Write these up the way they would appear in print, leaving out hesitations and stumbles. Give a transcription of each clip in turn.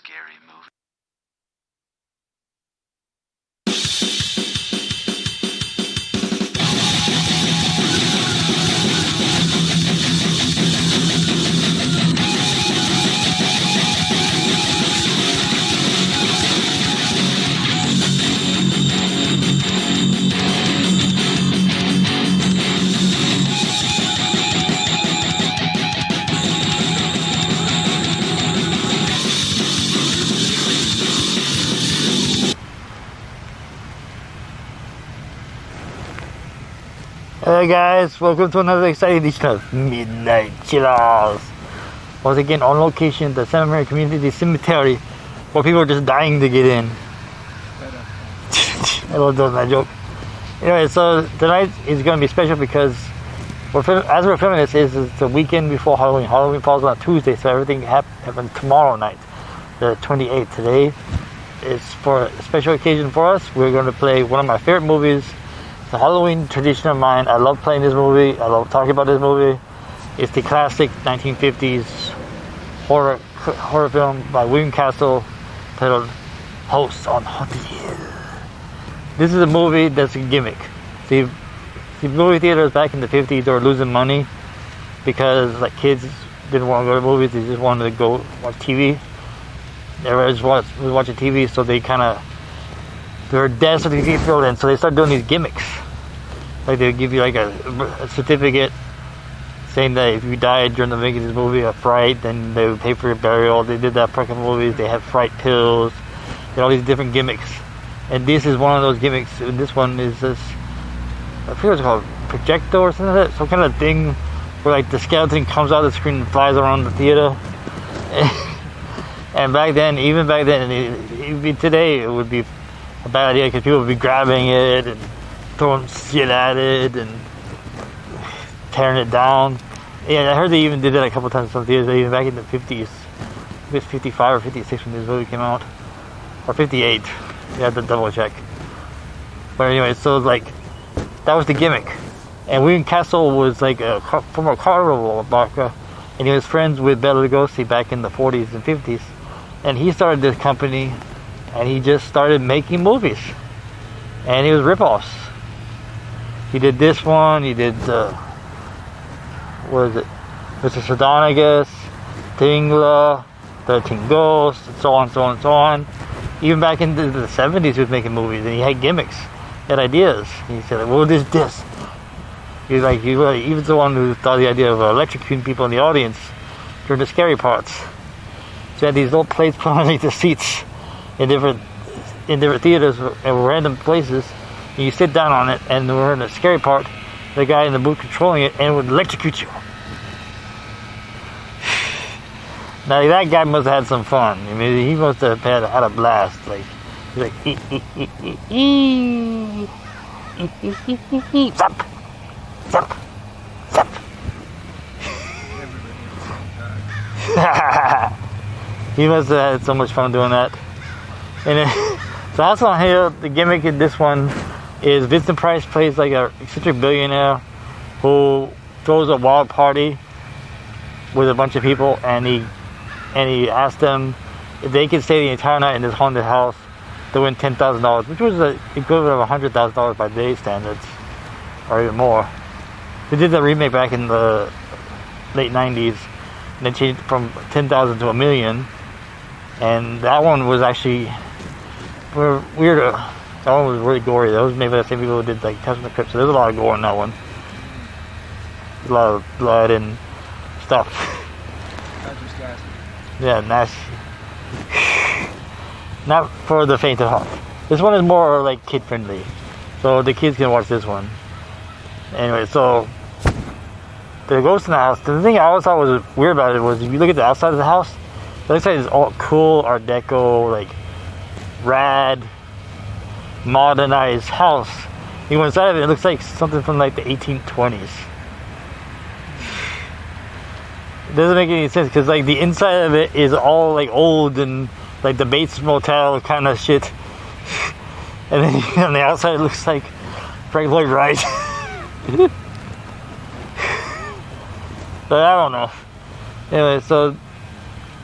scary movie. Hey guys, welcome to another exciting edition of Midnight Chillers. Once again on location at the Santa Maria Community Cemetery, where people are just dying to get in. I love that joke. Anyway, so tonight is going to be special because as we're filming this, it's the weekend before Halloween. Halloween falls on Tuesday, so everything happens tomorrow night, the 28th. Today is for a special occasion for us. We're going to play one of my favorite movies. It's a Halloween tradition of mine. I love playing this movie. I love talking about this movie. It's the classic 1950s horror film by William Castle titled House on Haunted Hill. This is a movie that's a gimmick. See, movie theaters back in the 50s, they were losing money because like kids didn't want to go to movies. They just wanted to go watch TV. Everybody was watching TV, so they were desperate to get filled in, so they started doing these gimmicks. Like they would give you like a certificate saying that if you died during the making of this movie of fright, then they would pay for your burial. They did that for a couple movies. They had fright pills. They had all these different gimmicks. And this is one of those gimmicks. And this one is this, I forget what it's called, projector or something like that. Some kind of thing where like the skeleton comes out of the screen and flies around the theater. And back then, even back then, today it would be a bad idea because people would be grabbing it and throwing shit at it and tearing it down. Yeah, I heard they even did that a couple times in some theaters, even back in the 50s. It was 55 or 56 when this movie came out. Or 58. You had to double check. But anyway, so like, that was the gimmick. And William Castle was like a former carnival barker, and he was friends with Bela Lugosi back in the 40s and 50s. And he started this company, and he just started making movies. And it was rip-offs. He did this one, he did, what is it? Mr. Sadan, I guess, Tingla, 13 Ghosts, and so on, so on, so on. Even back in the 70s, he was making movies, and he had gimmicks, he had ideas. He said, well, this. He was the one who thought the idea of electrocuting people in the audience during the scary parts. So he had these little plates put underneath the seats in different theaters and random places. And you sit down on it, and we're in the scary part, the guy in the booth controlling it, and would electrocute you. Now that guy must have had some fun. I mean, he must have had a blast. Like he's like zap, zap, zap. He must have had so much fun doing that. And so House on Hill, the gimmick in this one is Vincent Price plays like a eccentric billionaire who throws a wild party with a bunch of people, and he asked them if they could stay the entire night in this haunted house to win $10,000, which was the equivalent of $100,000 by today's standards, or even more. They did the remake back in the late 90s, and they changed it from 10,000 to $1 million, and that one was actually weird. That one was really gory. That was made by the same people who did like Tales from the Crypt, so there's a lot of gore in that one. A lot of blood and stuff. Yeah, nasty. Not for the faint of heart. This one is more like kid friendly, so the kids can watch this one. Anyway, so the ghost in the house. The thing I always thought was weird about it was if you look at the outside of the house, it looks like it's all cool Art Deco, like rad, modernized house. You go inside of it, it looks like something from like the 1820s. It doesn't make any sense because like the inside of it is all like old and like the Bates Motel kind of shit, and then on the outside it looks like Frank Lloyd Wright. But I don't know. Anyway, so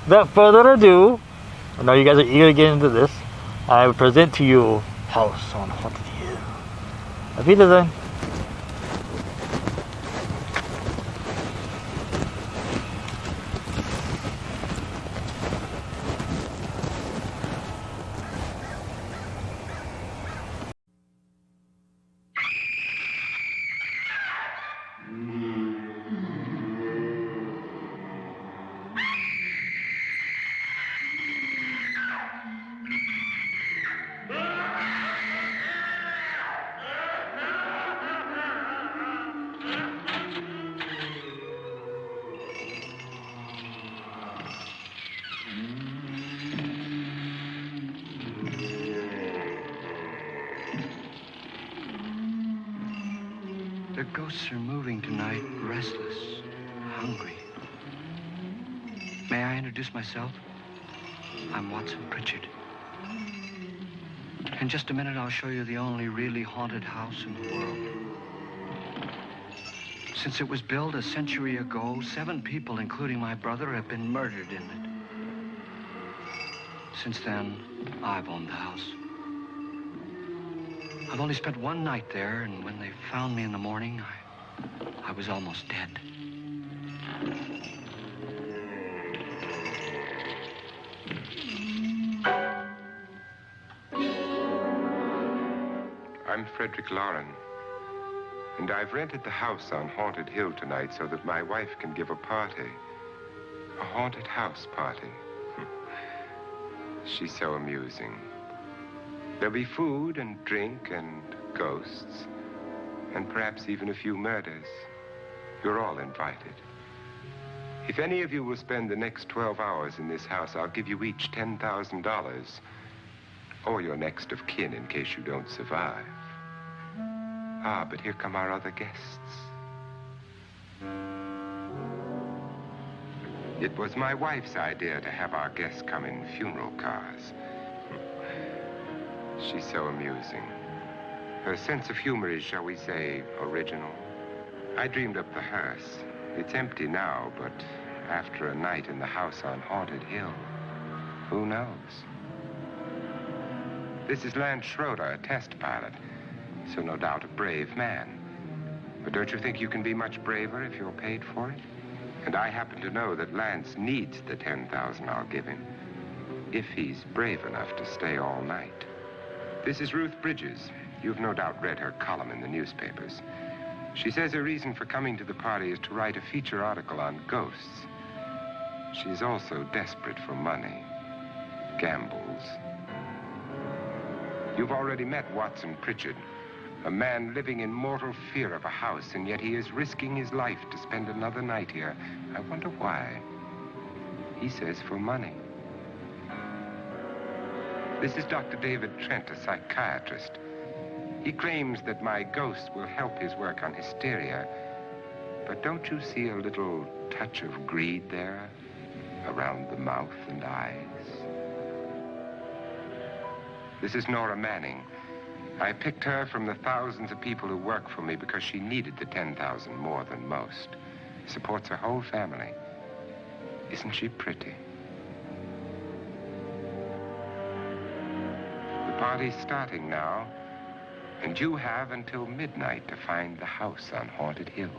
without further ado, I know you guys are eager to get into this. I will present to you House on Haunted Hill. Auf Wiedersehen. The ghosts are moving tonight, restless, hungry. May I introduce myself? I'm Watson Pritchard. In just a minute, I'll show you the only really haunted house in the world. Since it was built a century ago, 7 people, including my brother, have been murdered in it. Since then, I've owned the house. I've only spent one night there, and when they found me in the morning, I was almost dead. I'm Frederick Lauren, and I've rented the house on Haunted Hill tonight so that my wife can give a party. A haunted house party. She's so amusing. There'll be food and drink and ghosts, and perhaps even a few murders. You're all invited. If any of you will spend the next 12 hours in this house, I'll give you each $10,000, or your next of kin in case you don't survive. Ah, but here come our other guests. It was my wife's idea to have our guests come in funeral cars. She's so amusing. Her sense of humor is, shall we say, original. I dreamed up the hearse. It's empty now, but after a night in the house on Haunted Hill, who knows? This is Lance Schroeder, a test pilot, so no doubt a brave man. But don't you think you can be much braver if you're paid for it? And I happen to know that Lance needs the $10,000 I'll give him, if he's brave enough to stay all night. This is Ruth Bridges. You've no doubt read her column in the newspapers. She says her reason for coming to the party is to write a feature article on ghosts. She's also desperate for money, gambles. You've already met Watson Pritchard, a man living in mortal fear of a house, and yet he is risking his life to spend another night here. I wonder why. He says for money. This is Dr. David Trent, a psychiatrist. He claims that my ghost will help his work on hysteria. But don't you see a little touch of greed there around the mouth and eyes? This is Nora Manning. I picked her from the thousands of people who work for me because she needed the $10,000 more than most. Supports her whole family. Isn't she pretty? The party's starting now, and you have until midnight to find the house on Haunted Hill.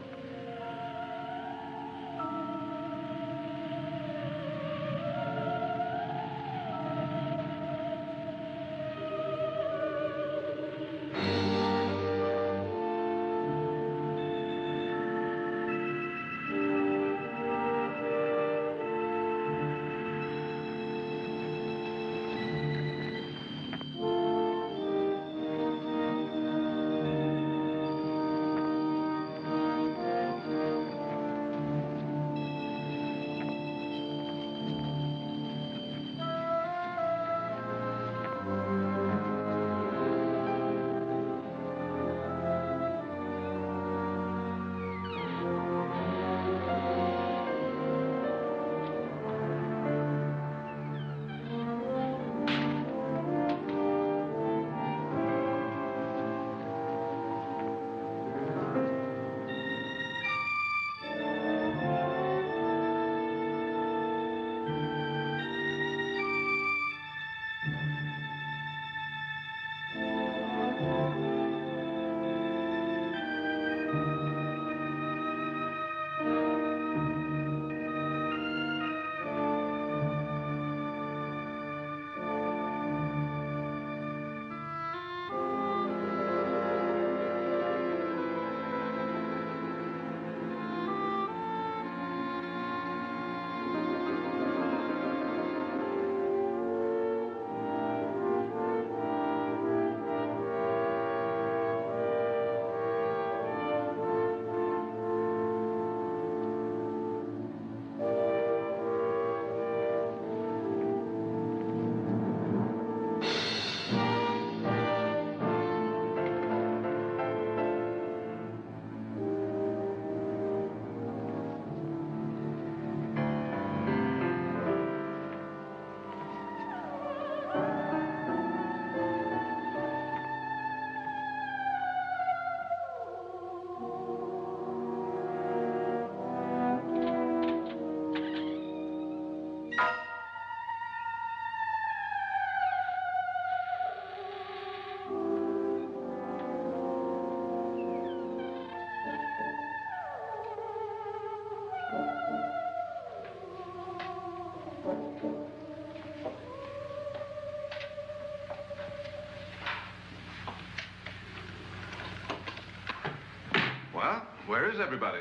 Where's everybody?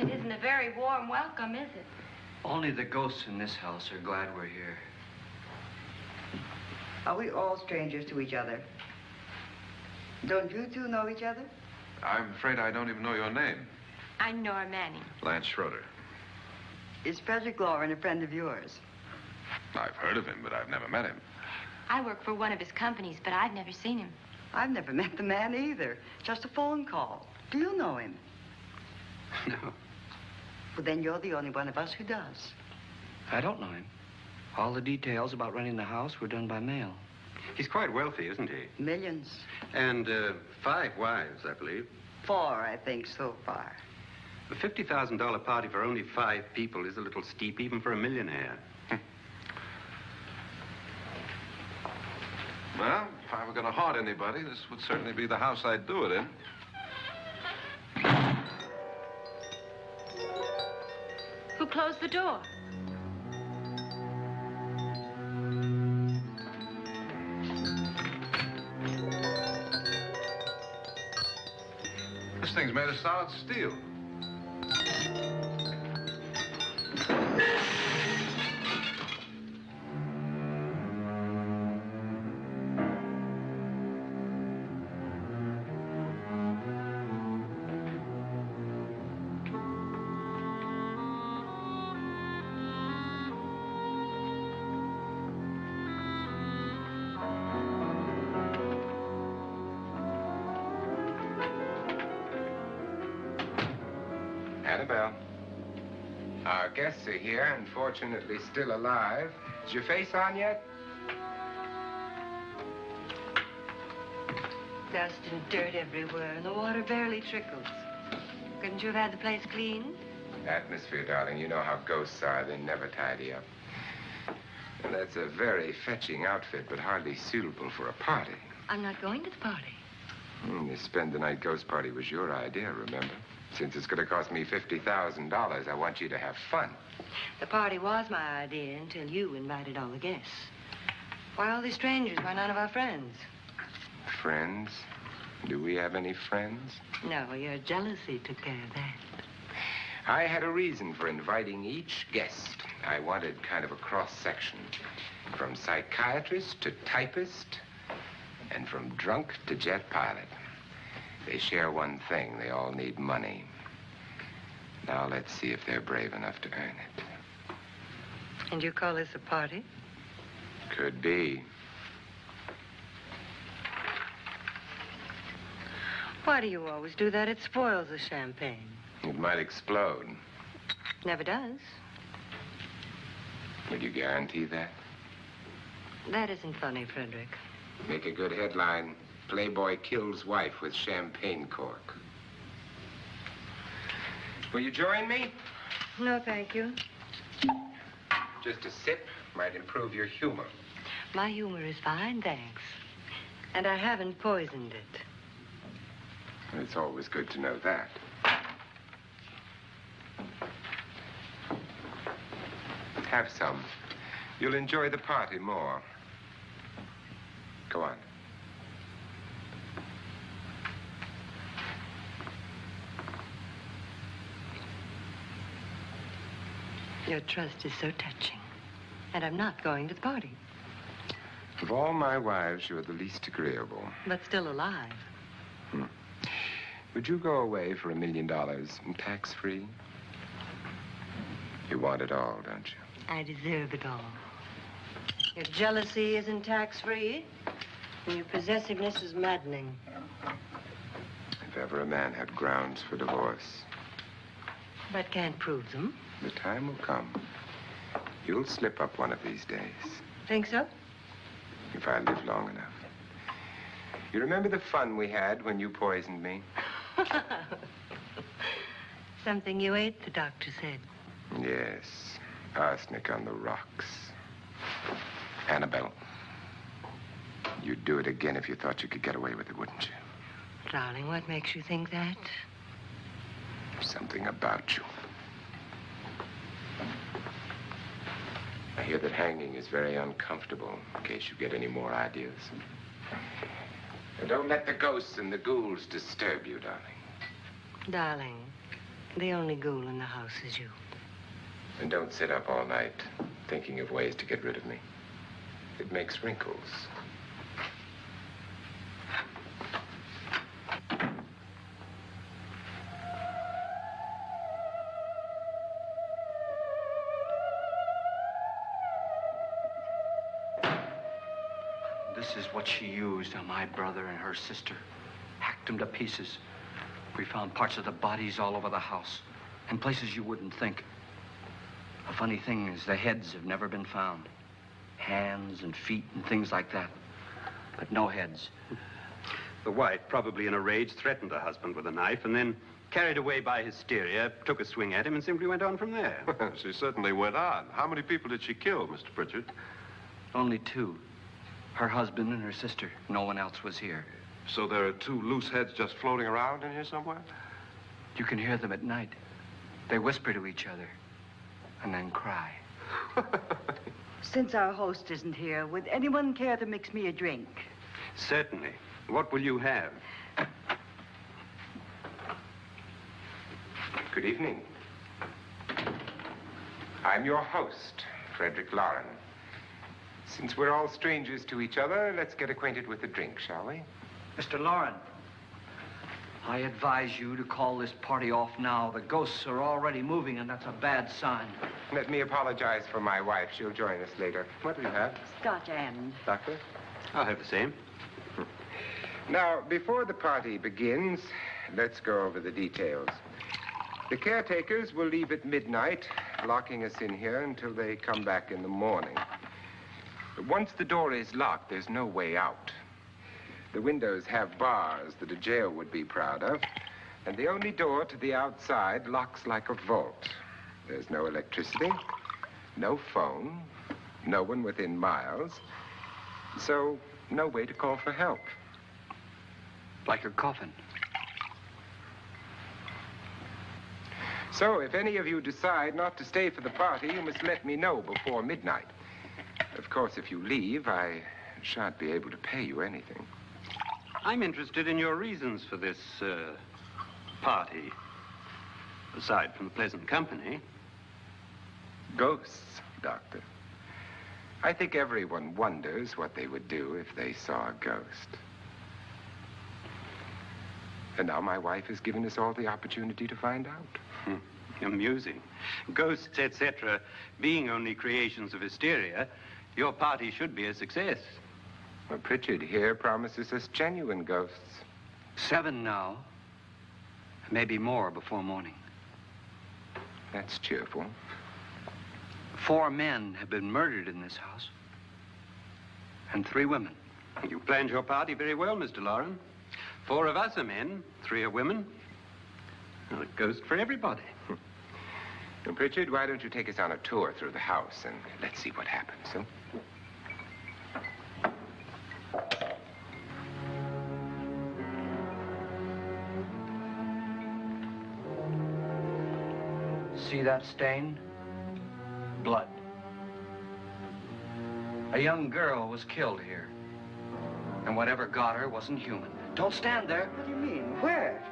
It isn't a very warm welcome, is it? Only the ghosts in this house are glad we're here. Are we all strangers to each other? Don't you two know each other? I'm afraid I don't even know your name. I'm Nora Manning. Lance Schroeder. Is Frederick Lauren a friend of yours? I've heard of him, but I've never met him. I work for one of his companies, but I've never seen him. I've never met the man either. Just a phone call. Do you know him? No, Well, then you're the only one of us who does. I don't know him. All the details about renting the house were done by mail. He's quite wealthy, isn't he? Millions. And 5 wives, I believe. 4, I think, so far. A $50,000 party for only 5 people is a little steep, even for a millionaire. Well, if I were going to haunt anybody, this would certainly be the house I'd do it in. Who closed the door? This thing's made of solid steel. Annabelle. Our guests are here, unfortunately still alive. Is your face on yet? Dust and dirt everywhere, and the water barely trickles. Couldn't you have had the place cleaned? Atmosphere, darling. You know how ghosts are. They never tidy up. And that's a very fetching outfit, but hardly suitable for a party. I'm not going to the party. The spend-the-night ghost party was your idea, remember? Since it's going to cost me $50,000, I want you to have fun. The party was my idea until you invited all the guests. Why all these strangers? Why none of our friends? Friends? Do we have any friends? No, your jealousy took care of that. I had a reason for inviting each guest. I wanted kind of a cross-section. From psychiatrist to typist, and from drunk to jet pilot. They share one thing. They all need money. Now let's see if they're brave enough to earn it. And you call this a party? Could be. Why do you always do that? It spoils the champagne. It might explode. Never does. Would you guarantee that? That isn't funny, Frederick. Make a good headline. Playboy kills wife with champagne cork. Will you join me? No, thank you. Just a sip might improve your humor. My humor is fine, thanks. And I haven't poisoned it. It's always good to know that. Have some. You'll enjoy the party more. Go on. Your trust is so touching. And I'm not going to the party. Of all my wives, you're the least agreeable. But still alive. Would you go away for $1 million tax-free? You want it all, don't you? I deserve it all. Your jealousy isn't tax-free, and your possessiveness is maddening. If ever a man had grounds for divorce, But can't prove them. the time will come. You'll slip up one of these days, Think so? if I live long enough. You remember the fun we had when you poisoned me? Something you ate, the doctor said. Yes, arsenic on the rocks. Annabelle, you'd do it again if you thought you could get away with it, wouldn't you? Darling, what makes you think that? Something about you. I hear that hanging is very uncomfortable, in case you get any more ideas. And don't let the ghosts and the ghouls disturb you, darling. Darling, the only ghoul in the house is you. And don't sit up all night thinking of ways to get rid of me. It makes wrinkles. This is what she used on my brother and her sister. Hacked them to pieces. We found parts of the bodies all over the house. In places you wouldn't think. The funny thing is the heads have never been found. Hands and feet and things like that. But no heads. The wife, probably in a rage, threatened her husband with a knife and then, carried away by hysteria, took a swing at him and simply went on from there. She certainly went on. How many people did she kill, Mr. Pritchard? Only two. Her husband and her sister. No one else was here. So there are two loose heads just floating around in here somewhere? You can hear them at night. They whisper to each other and then cry. Since our host isn't here, would anyone care to mix me a drink? Certainly. What will you have? Good evening. I'm your host, Frederick Loren. Since we're all strangers to each other, let's get acquainted with the drink, shall we? Mr. Loren, I advise you to call this party off now. The ghosts are already moving, and that's a bad sign. Let me apologize for my wife. She'll join us later. What do you have? Scotch and. Doctor? I'll have the same. Now, before the party begins, let's go over the details. The caretakers will leave at midnight, locking us in here until they come back in the morning. Once the door is locked, there's no way out. The windows have bars that a jail would be proud of, and the only door to the outside locks like a vault. There's no electricity, no phone, no one within miles, so no way to call for help. Like a coffin. So if any of you decide not to stay for the party, you must let me know before midnight. Of course, if you leave, I shan't be able to pay you anything. I'm interested in your reasons for this, party. Aside from the pleasant company. Ghosts, Doctor. I think everyone wonders what they would do if they saw a ghost. And now my wife has given us all the opportunity to find out. Amusing. Ghosts, etc., being only creations of hysteria, your party should be a success. Well, Pritchard here promises us genuine ghosts. 7 now. Maybe more before morning. That's cheerful. 4 men have been murdered in this house. And 3 women. You planned your party very well, Mr. Loren. 4 of us are men, 3 are women. Well, a ghost for everybody. Well, Pritchard, why don't you take us on a tour through the house and let's see what happens, huh? See that stain? Blood. A young girl was killed here. And whatever got her wasn't human. Don't stand there. What do you mean? Where?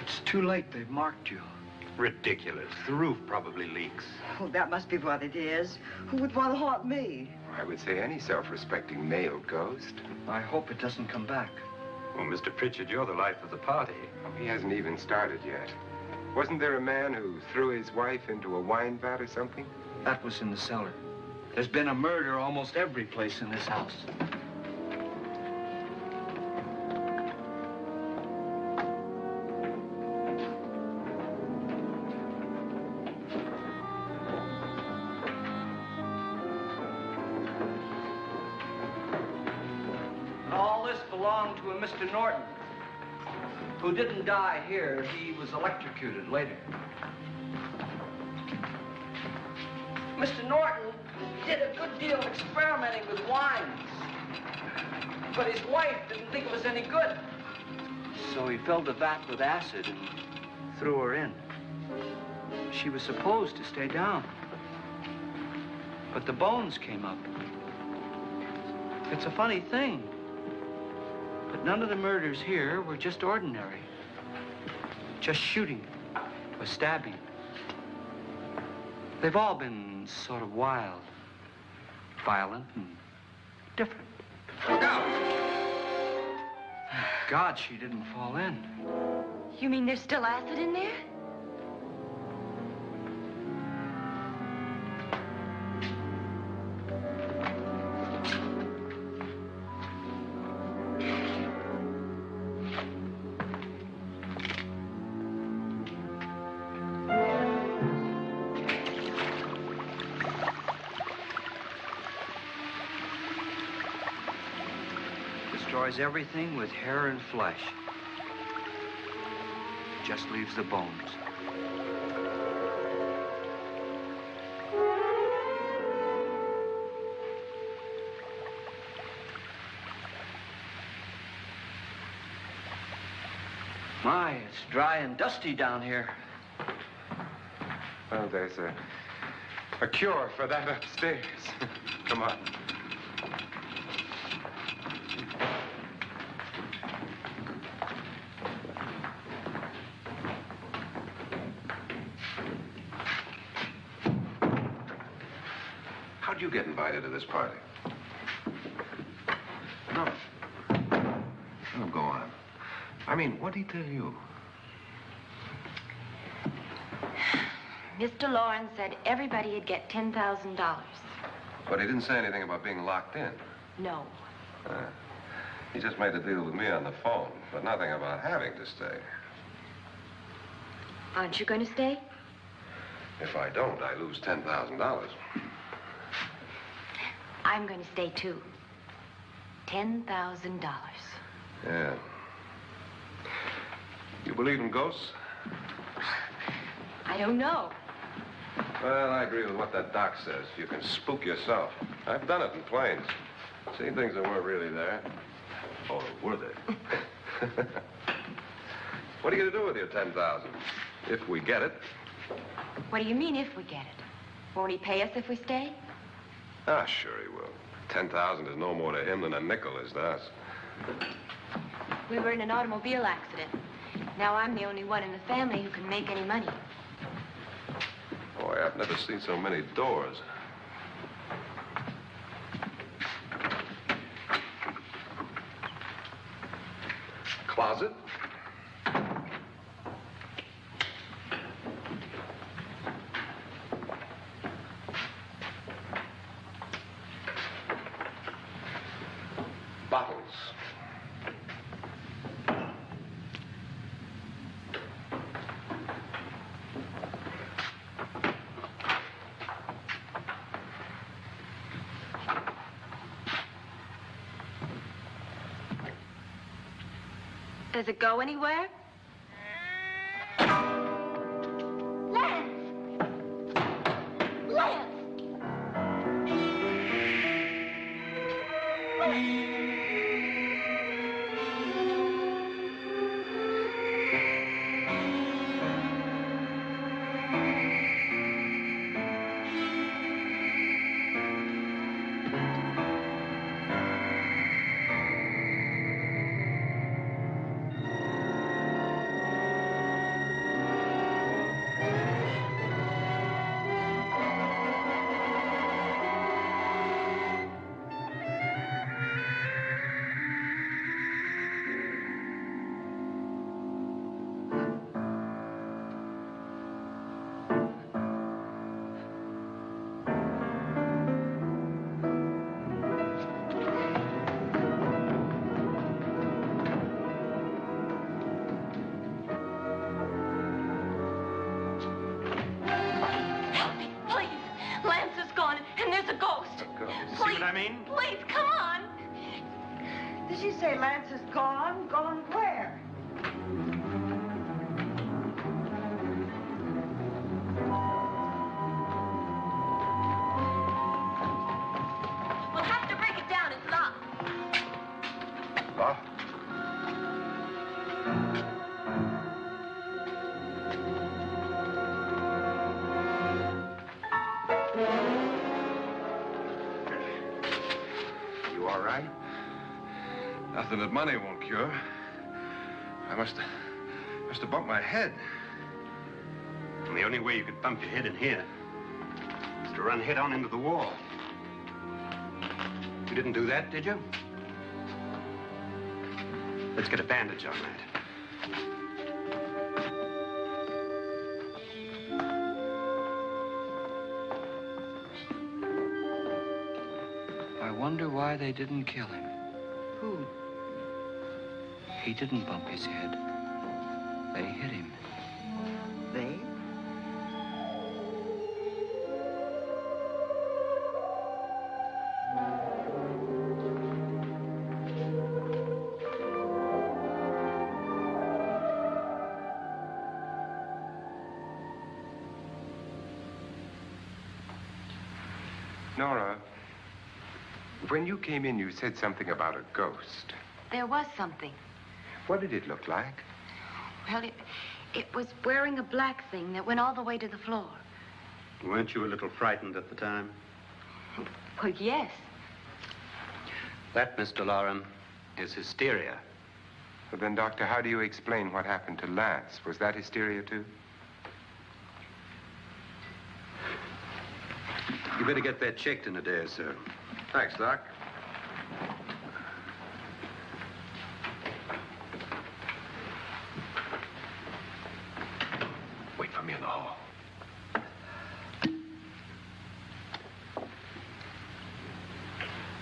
It's too late. They've marked you. Ridiculous. The roof probably leaks. Oh, that must be what it is. Who would want to haunt me? I would say any self-respecting male ghost. I hope it doesn't come back. Well, Mr. Pritchard, you're the life of the party. He hasn't even started yet. Wasn't there a man who threw his wife into a wine vat or something? That was in the cellar. There's been a murder almost every place in this house. All this belonged to a Mr. Norton, who didn't die here. He was electrocuted later. Mr. Norton did a good deal of experimenting with wines, but his wife didn't think it was any good. So he filled the vat with acid and threw her in. She was supposed to stay down. But the bones came up. It's a funny thing. But none of the murders here were just ordinary. Just shooting or stabbing. They've all been sort of wild, violent, and different. Look out! God, she didn't fall in. You mean there's still acid in there? Destroys everything with hair and flesh. Just leaves the bones. My, it's dry and dusty down here. Well, there's a cure for that upstairs. Come on. How'd you get invited to this party? No. Oh, go on. I mean, what'd he tell you? Mr. Lawrence said everybody'd get $10,000. But he didn't say anything about being locked in. No. He just made the deal with me on the phone, but nothing about having to stay. Aren't you going to stay? If I don't, I lose $10,000. I'm going to stay, too. $10,000. Yeah. You believe in ghosts? I don't know. Well, I agree with what that doc says. You can spook yourself. I've done it in planes. Seen things that weren't really there. Or were they? What are you going to do with your $10,000? If we get it. What do you mean, if we get it? Won't he pay us if we stay? Ah, sure he will. 10,000 is no more to him than a nickel is to us. We were in an automobile accident. Now I'm the only one in the family who can make any money. Boy, I've never seen so many doors. Closet? Bottles. Does it go anywhere? Lance! Lance! Please, come on. Did she say Lance is gone? Gone where? We'll have to break it down. It's locked. Locked? something that money won't cure. I must have bumped my head. And the only way you could bump your head in here is to run head on into the wall. You didn't do that, did you? Let's get a bandage on that. I wonder why they didn't kill him. Who? He didn't bump his head. They hit him. They? Nora, when you came in, you said something about a ghost. There was something. What did it look like? Well, it was wearing a black thing that went all the way to the floor. Weren't you a little frightened at the time? Well, yes. That, Mr. Loren, is hysteria. Well, then, Doctor, how do you explain what happened to Lance? Was that hysteria, too? You better get that checked in a day or so. Thanks, Doc. Wait for me in the hall.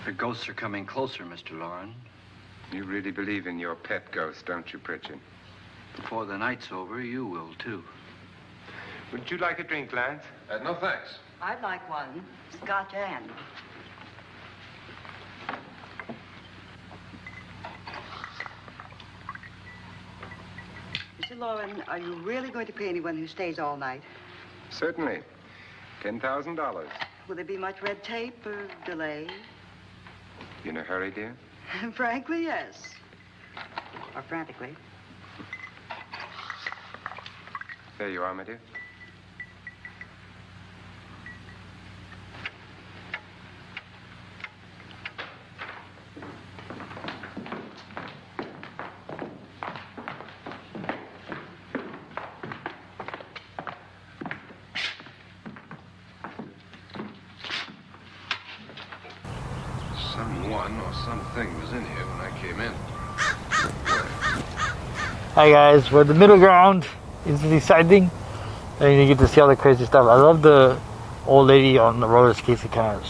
The ghosts are coming closer, Mr. Loren. You really believe in your pet ghost, don't you, Pritchard? Before the night's over, you will, too. Would you like a drink, Lance? No, thanks. I'd like one. Scotch and. Mr. Loren, are you really going to pay anyone who stays all night? Certainly. $10,000. Will there be much red tape or delay? You in a hurry, dear? Frankly, yes. Or frantically. There you are, my dear. Someone or something was in here when I came in. Hi guys, we're the middle ground. It's exciting. And you get to see all the crazy stuff. I love the old lady on the roller skates that kind of...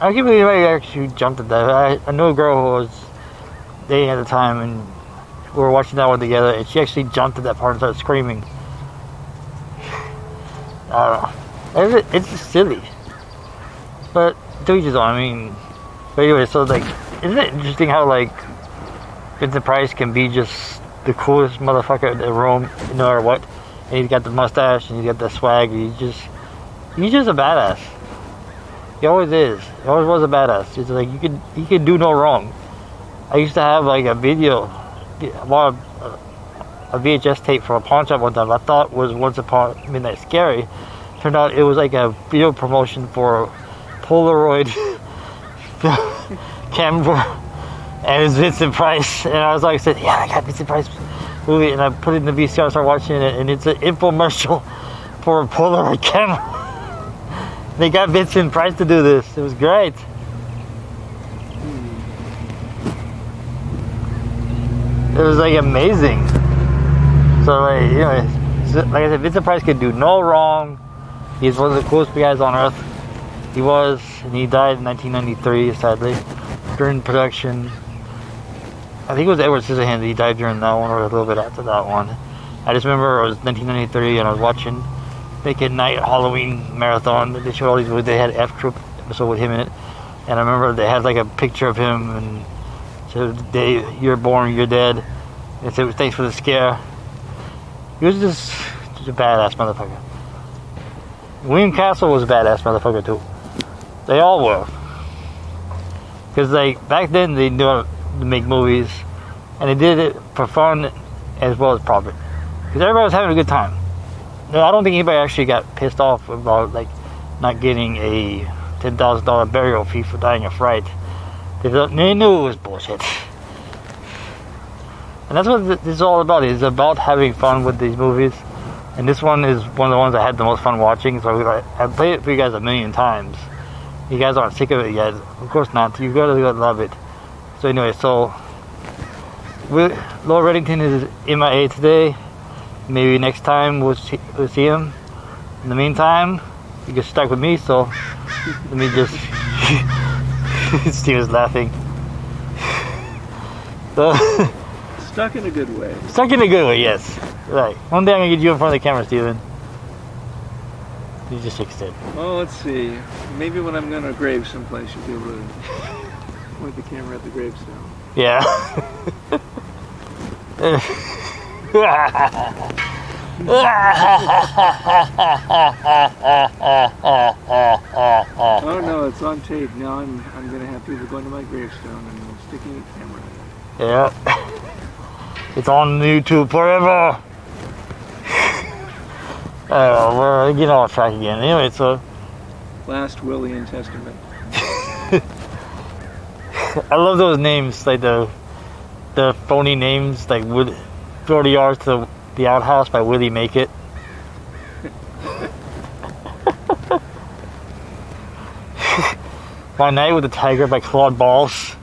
I can't believe anybody actually jumped at that. I know a girl who was dating at the time and we were watching that one together and she actually jumped at that part and started screaming. I don't know. It's just silly. But to each his own, I mean... But anyway, so like... Isn't it interesting how like... Vincent Price can be just the coolest motherfucker in the room, no matter what. And he's got the mustache and he's got the swag. He's just a badass. He always is. He always was a badass. It's like he could do no wrong. I used to have like a video, a VHS tape for a pawn shop one time. I thought was Once Upon Midnight Scary. Turned out it was like a video promotion for Polaroid camera. And it's Vincent Price, and I was like, I said, yeah, I got Vincent Price movie, and I put it in the VCR, started watching it, and it's an infomercial for a Polaroid camera. They got Vincent Price to do this. It was great. It was like amazing. So like, you know, like I said, Vincent Price could do no wrong. He's one of the coolest guys on earth. He was, and he died in 1993, sadly, during production. I think it was Edward Scissorhands. He died during that one or a little bit after that one. I just remember it was 1993 and I was watching Naked Night Halloween Marathon. They showed all these movies. They had F Troop episode with him in it. And I remember they had like a picture of him and said, the day you're born, you're dead. And it said, thanks for the scare. He was just a badass motherfucker. William Castle was a badass motherfucker too. They all were. Because like back then they knew how to make movies, and they did it for fun as well as profit. Because everybody was having a good time. No, I don't think anybody actually got pissed off about like not getting a $10,000 burial fee for dying of fright. They knew it was bullshit. And that's what this is all about. It's about having fun with these movies. And this one is one of the ones I had the most fun watching. So I played it for you guys a million times. You guys aren't sick of it yet. Of course not. You gotta love it. So anyway, Lord Reddington is MIA today. Maybe next time we'll see him. In the meantime, you get stuck with me, so let me just... Steven's laughing. So, stuck in a good way. Stuck in a good way, yes. Right. One day I'm going to get you in front of the camera, Steven. You just fixed it. Well, let's see. Maybe when I'm going to a grave someplace, you'll be able to point the camera at the gravestone. Yeah. Oh no, it's on tape. Now I'm gonna have people going to my gravestone and sticking a camera in it. Yeah. It's on YouTube forever. We're getting off track again. Anyway, so Last Willie and Testament. I love those names, like the phony names, like 30 yards to the outhouse by Willie Make It. My Night with the Tiger by Claude Balls.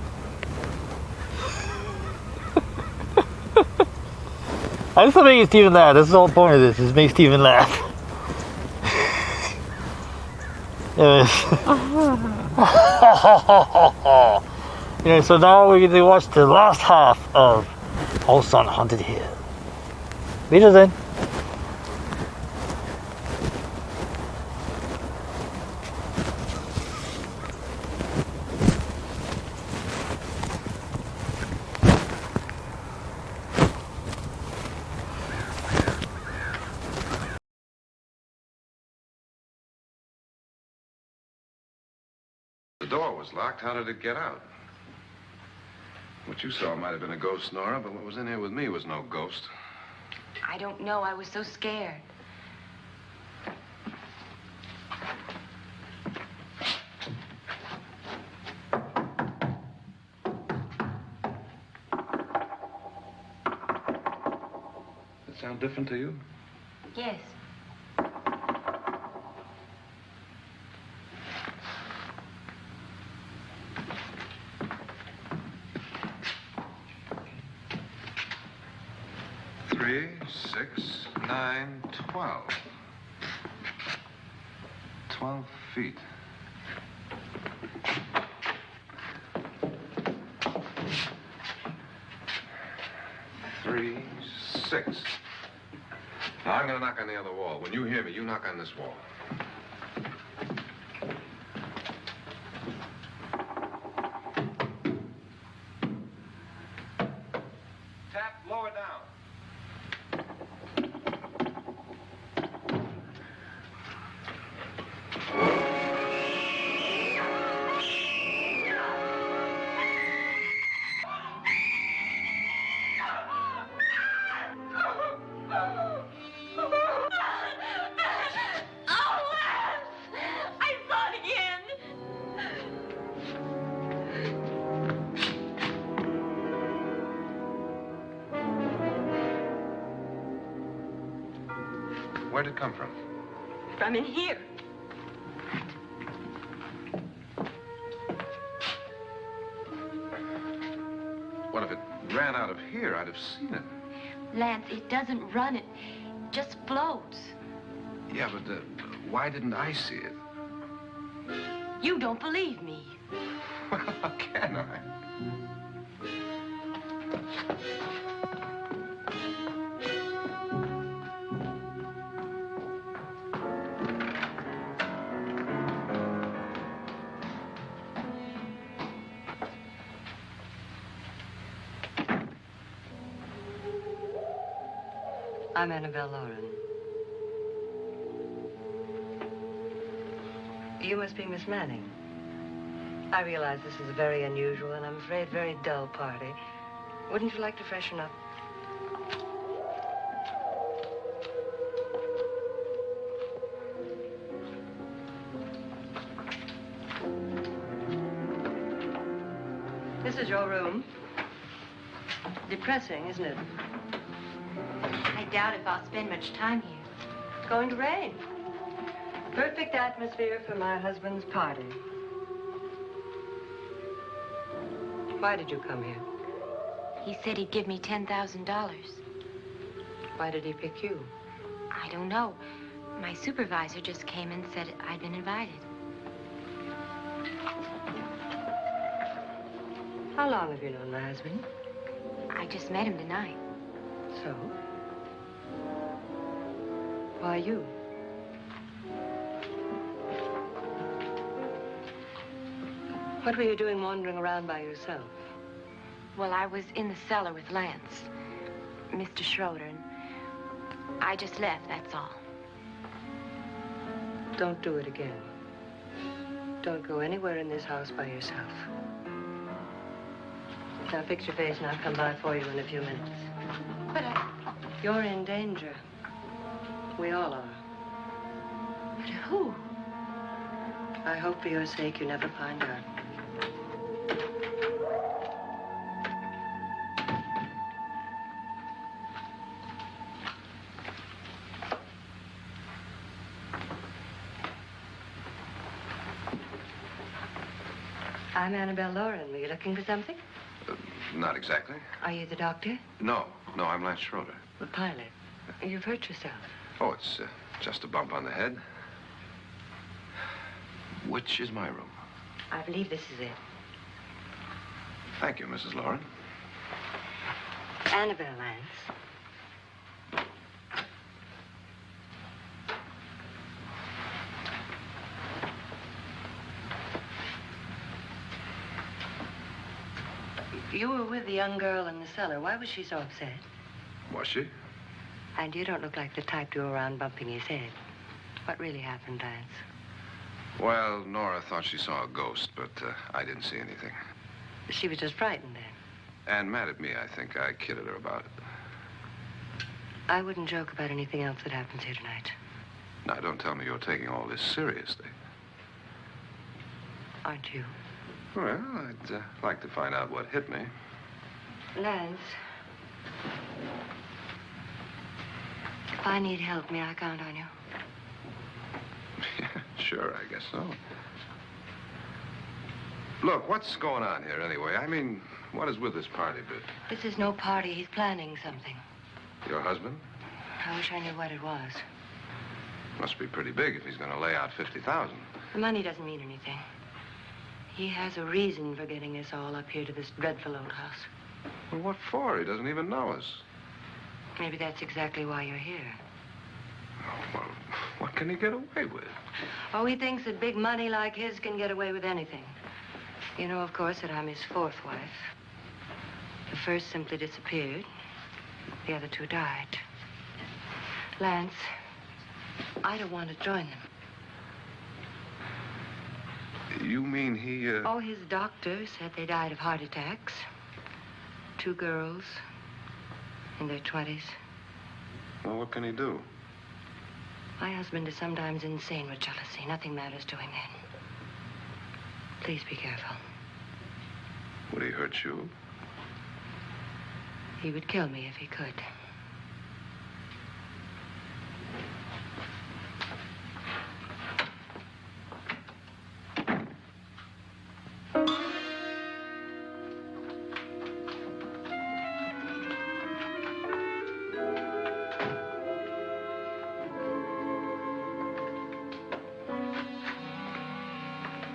I just want to make Steven laugh. That's the whole point of this, is make Steven laugh. Yeah, so now we're going to watch the last half of House on Haunted Hill. Later then. The door was locked. How did it get out? What you saw might have been a ghost, Nora, but what was in here with me was no ghost. I don't know. I was so scared. Does it sound different to you? Yes. Three, 6, 9, 12. 12 feet. Three, 6. Now I'm gonna knock on the other wall. When you hear me, you knock on this wall. Tap lower down. Where'd it come from? From in here. What if it ran out of here? I'd have seen it. Lance, it doesn't run. It just floats. Yeah, but why didn't I see it? You don't believe me. Well, how can I? I'm Annabelle Lauren. You must be Miss Manning. I realize this is a very unusual and I'm afraid very dull party. Wouldn't you like to freshen up? is your room. Depressing, isn't it? I doubt if I'll spend much time here. It's going to rain. Perfect atmosphere for my husband's party. Why did you come here? He said he'd give me $10,000. Why did he pick you? I don't know. My supervisor just came and said I'd been invited. How long have you known my husband? I just met him tonight. So? Why you? What were you doing wandering around by yourself? Well, I was in the cellar with Lance, Mr. Schroeder, and I just left, that's all. Don't do it again. Don't go anywhere in this house by yourself. Now fix your face and I'll come by for you in a few minutes. But You're in danger. We all are. But who? I hope for your sake you never find out. I'm Annabelle Lauren. Were you looking for something? Not exactly. Are you the doctor? No, I'm Lance Schroeder. The pilot. You've hurt yourself. Oh, it's just a bump on the head. Which is my room? I believe this is it. Thank you, Mrs. Lauren. Annabelle Lance. You were with the young girl in the cellar. Why was she so upset? Was she? And you don't look like the type to go around bumping his head. What really happened, Lance? Well, Nora thought she saw a ghost, but I didn't see anything. She was just frightened then. And mad at me, I think. I kidded her about it. I wouldn't joke about anything else that happens here tonight. Now, don't tell me you're taking all this seriously. Aren't you? Well, I'd like to find out what hit me. Lance. If I need help, may I count on you? Yeah, sure, I guess so. Look, what's going on here anyway? I mean, what is with this party bit? This is no party. He's planning something. Your husband? I wish I knew what it was. Must be pretty big if he's going to lay out 50,000. The money doesn't mean anything. He has a reason for getting us all up here to this dreadful old house. Well, what for? He doesn't even know us. Maybe that's exactly why you're here. Oh, well, what can he get away with? Oh, he thinks that big money like his can get away with anything. You know, of course, that I'm his fourth wife. The first simply disappeared. The other two died. Lance, I don't want to join them. You mean he, Oh, his doctor said they died of heart attacks. 2 girls in their 20s. Well, what can he do? My husband is sometimes insane with jealousy. Nothing matters to him then. Please be careful. Would he hurt you? He would kill me if he could.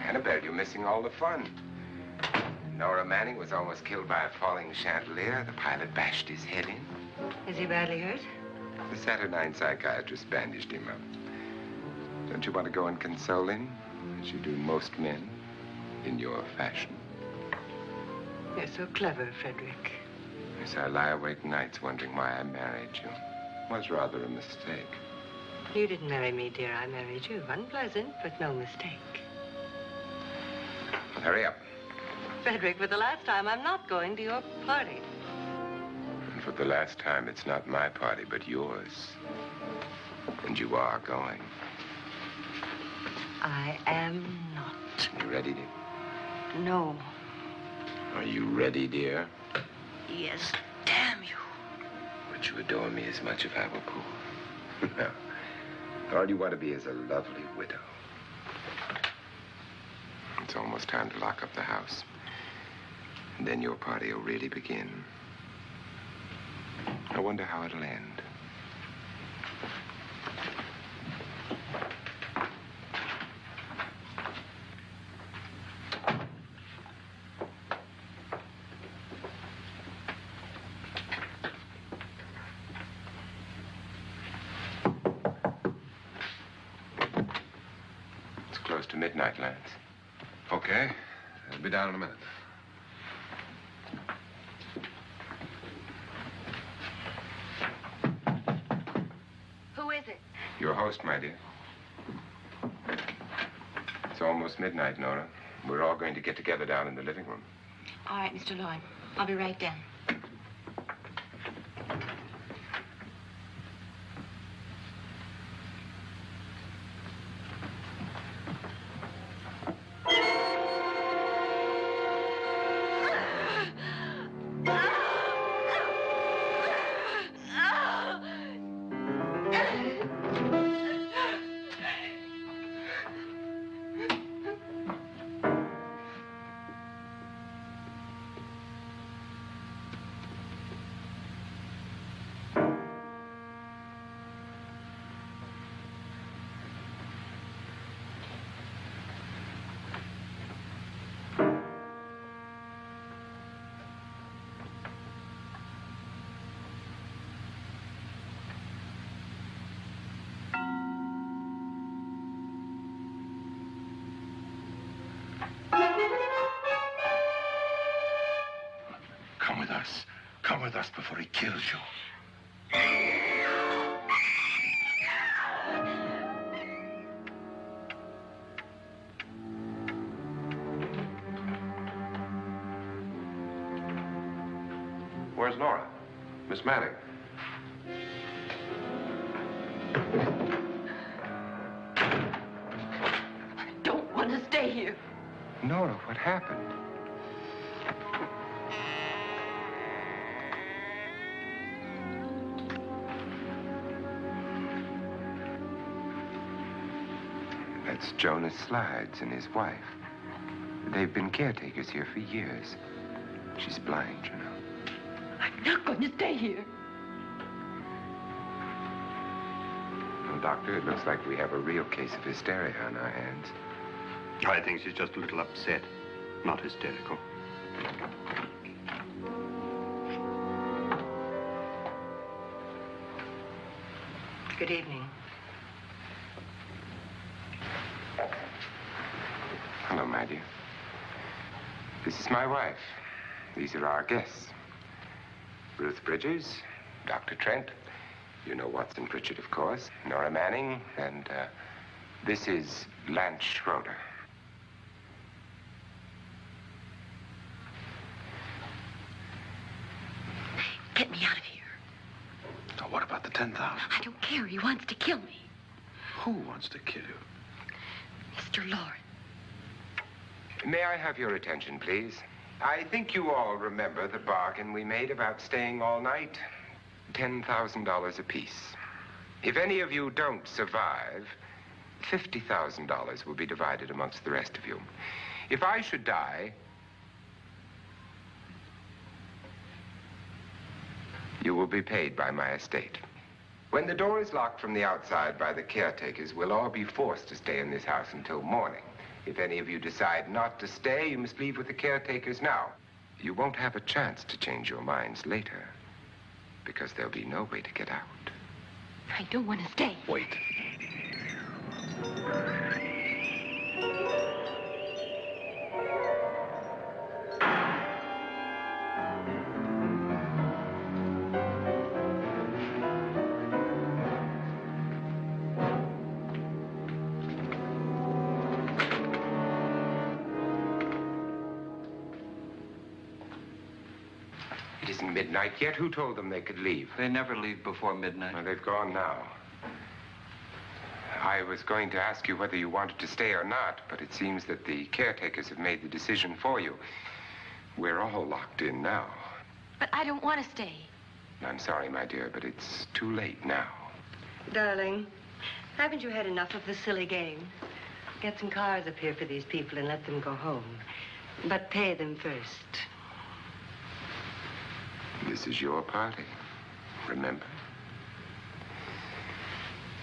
Annabelle, you're missing all the fun. Nora Manning was almost killed by a falling chandelier. The pilot bashed his head in. Is he badly hurt? The Saturnine psychiatrist bandaged him up. Don't you want to go and console him, as you do most men, in your fashion? You're so clever, Frederick. Yes, I lie awake nights wondering why I married you. It was rather a mistake. You didn't marry me, dear. I married you. Unpleasant, but no mistake. Well, hurry up. Frederick, for the last time, I'm not going to your party. And for the last time, it's not my party, but yours. And you are going. I am not. You ready to? No. Are you ready, dear? Yes, damn you. Would you adore me as much if I were poor? No. All you want to be is a lovely widow. It's almost time to lock up the house. And then your party will really begin. I wonder how it'll end. It's close to midnight, Lance. Okay. I'll be down in a minute. Who is it? Your host, my dear. It's almost midnight, Nora. We're all going to get together down in the living room. All right, Mr. Lloyd. I'll be right down. Come with us. Come with us before he kills you. Where's Nora? Miss Manning. I don't want to stay here. Nora, what happened? That's Jonas Slides and his wife. They've been caretakers here for years. She's blind, you know. I'm not going to stay here. Well, Doctor, it looks like we have a real case of hysteria on our hands. I think she's just a little upset, not hysterical. Good evening. Hello, my dear. This is my wife. These are our guests. Ruth Bridges, Dr. Trent. You know Watson Pritchard, of course. Nora Manning, and this is Lance Schroeder. Get me out of here. Now, what about the 10,000? I don't care. He wants to kill me. Who wants to kill you? Mr. Lawrence. May I have your attention, please? I think you all remember the bargain we made about staying all night. $10,000 apiece. If any of you don't survive, $50,000 will be divided amongst the rest of you. If I should die, you will be paid by my estate. When the door is locked from the outside by the caretakers, we'll all be forced to stay in this house until morning. If any of you decide not to stay, you must leave with the caretakers now. You won't have a chance to change your minds later, because there'll be no way to get out. I don't want to stay. Wait. It isn't midnight yet. Who told them they could leave? They never leave before midnight. Well, they've gone now. I was going to ask you whether you wanted to stay or not, but it seems that the caretakers have made the decision for you. We're all locked in now. But I don't want to stay. I'm sorry, my dear, but it's too late now. Darling, haven't you had enough of the silly game? Get some cars up here for these people and let them go home. But pay them first. This is your party, remember?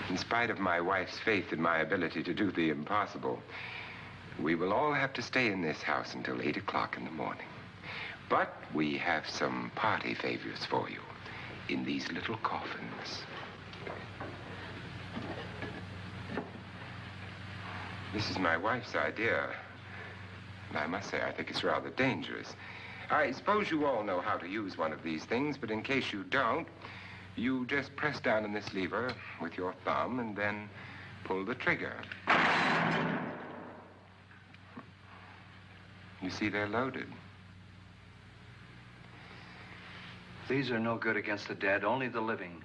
In spite of my wife's faith in my ability to do the impossible, we will all have to stay in this house until 8 o'clock in the morning. But we have some party favors for you in these little coffins. This is my wife's idea. And I must say, I think it's rather dangerous. I suppose you all know how to use one of these things, but in case you don't, you just press down on this lever with your thumb and then pull the trigger. You see, they're loaded. These are no good against the dead, only the living.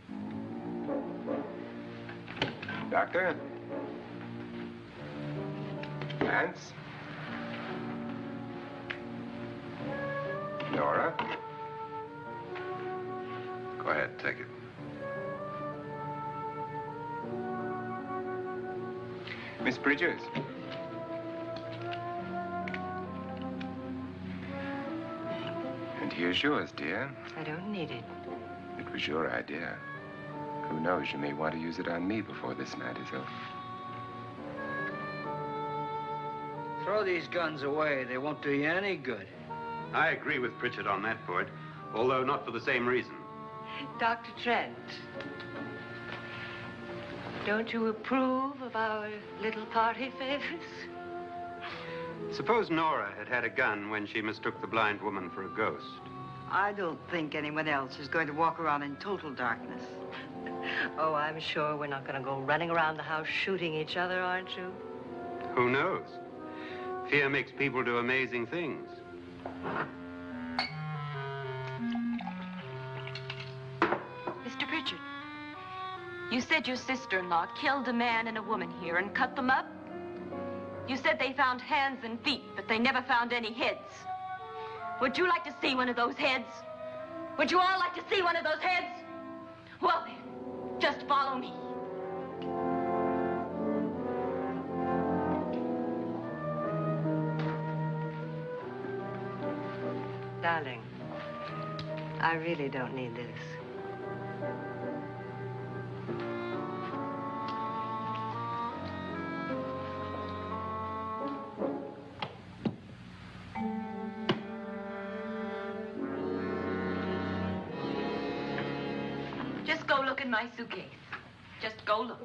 Doctor? Lance? Nora? Go ahead, take it. Miss Bridges? And here's yours, dear. I don't need it. It was your idea. Who knows, you may want to use it on me before this night is over. Throw these guns away. They won't do you any good. I agree with Pritchard on that point, although not for the same reason. Dr. Trent, don't you approve of our little party favors? Suppose Nora had had a gun when she mistook the blind woman for a ghost. I don't think anyone else is going to walk around in total darkness. Oh, I'm sure we're not going to go running around the house shooting each other, aren't you? Who knows? Fear makes people do amazing things. Mr. Pritchard, you said your sister-in-law killed a man and a woman here and cut them up? You said they found hands and feet, but they never found any heads. Would you like to see one of those heads? Would you all like to see one of those heads? Well then, just follow me. Darling, I really don't need this. Just go look in my suitcase. Just go look.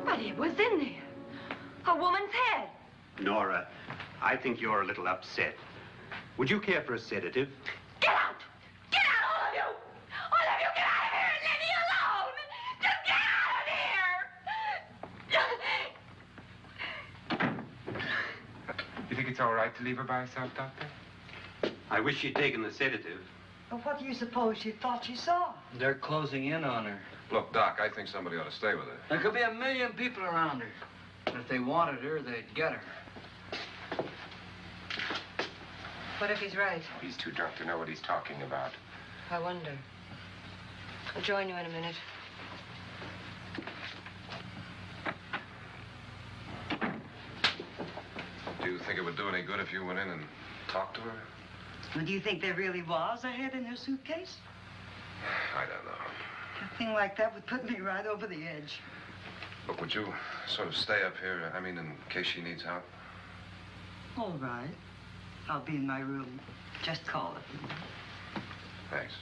But it was in there. A woman's head. Nora, I think you're a little upset. Would you care for a sedative? Get out! Get out, all of you! All of you, get out of here and leave me alone! Just get out of here! You think it's all right to leave her by herself, Doctor? I wish she'd taken the sedative. But what do you suppose she thought she saw? They're closing in on her. Look, Doc, I think somebody ought to stay with her. There could be 1 million people around her. And if they wanted her, they'd get her. What if he's right? He's too drunk to know what he's talking about. I wonder. I'll join you in a minute. Do you think it would do any good if you went in and talked to her? Well, do you think there really was a head in her suitcase? I don't know. A thing like that would put me right over the edge. Look, would you sort of stay up here, I mean, in case she needs help? All right. I'll be in my room. Just call it. Thanks.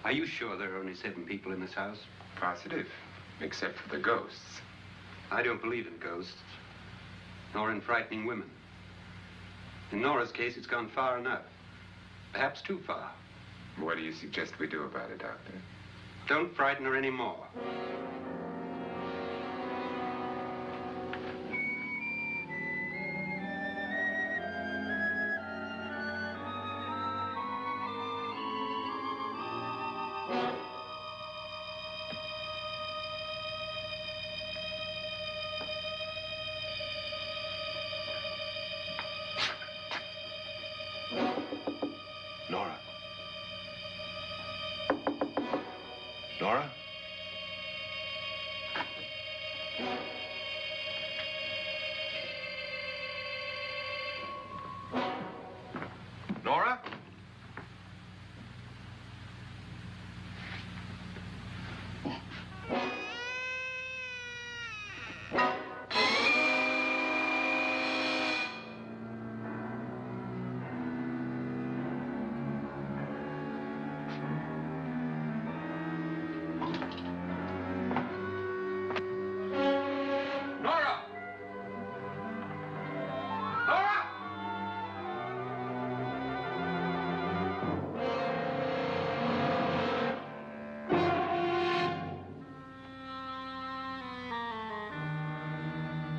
Are you sure there are only 7 people in this house? Positive, except for the ghosts. I don't believe in ghosts, nor in frightening women. In Nora's case, it's gone far enough. Perhaps too far. What do you suggest we do about it, Doctor? Don't frighten her any more. Nora? Nora? Nora? Nora! Nora!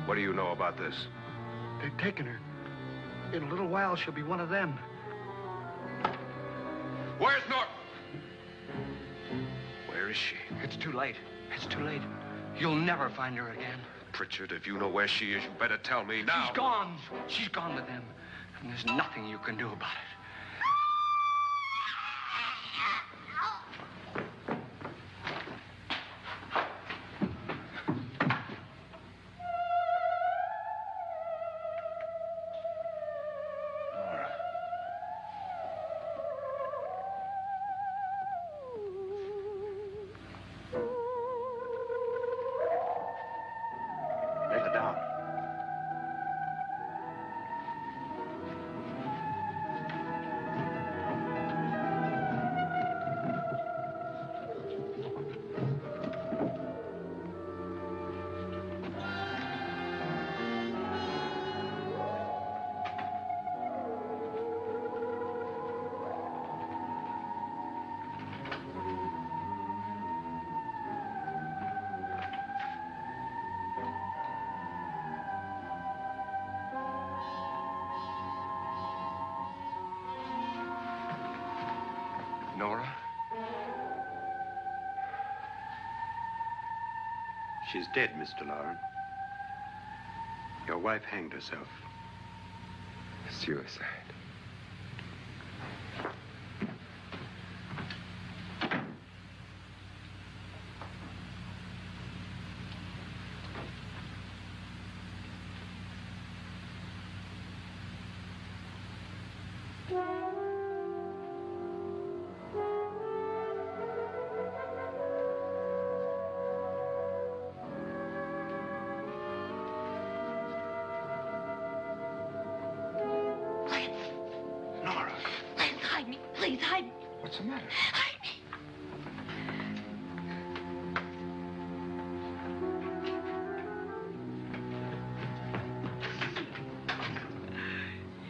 What do you know about this? They've taken her. In a little while, she'll be one of them. Where's Nora? Where is she? It's too late. It's too late. You'll never find her again. Pritchard, if you know where she is, you better tell me now. She's gone. She's gone with them. And there's nothing you can do about it. Nora. Let her down. Nora? She's dead, Mr. Lauren. Your wife hanged herself. Suicide. Nora, Please hide me. Please hide me. what's the matter? Hide me.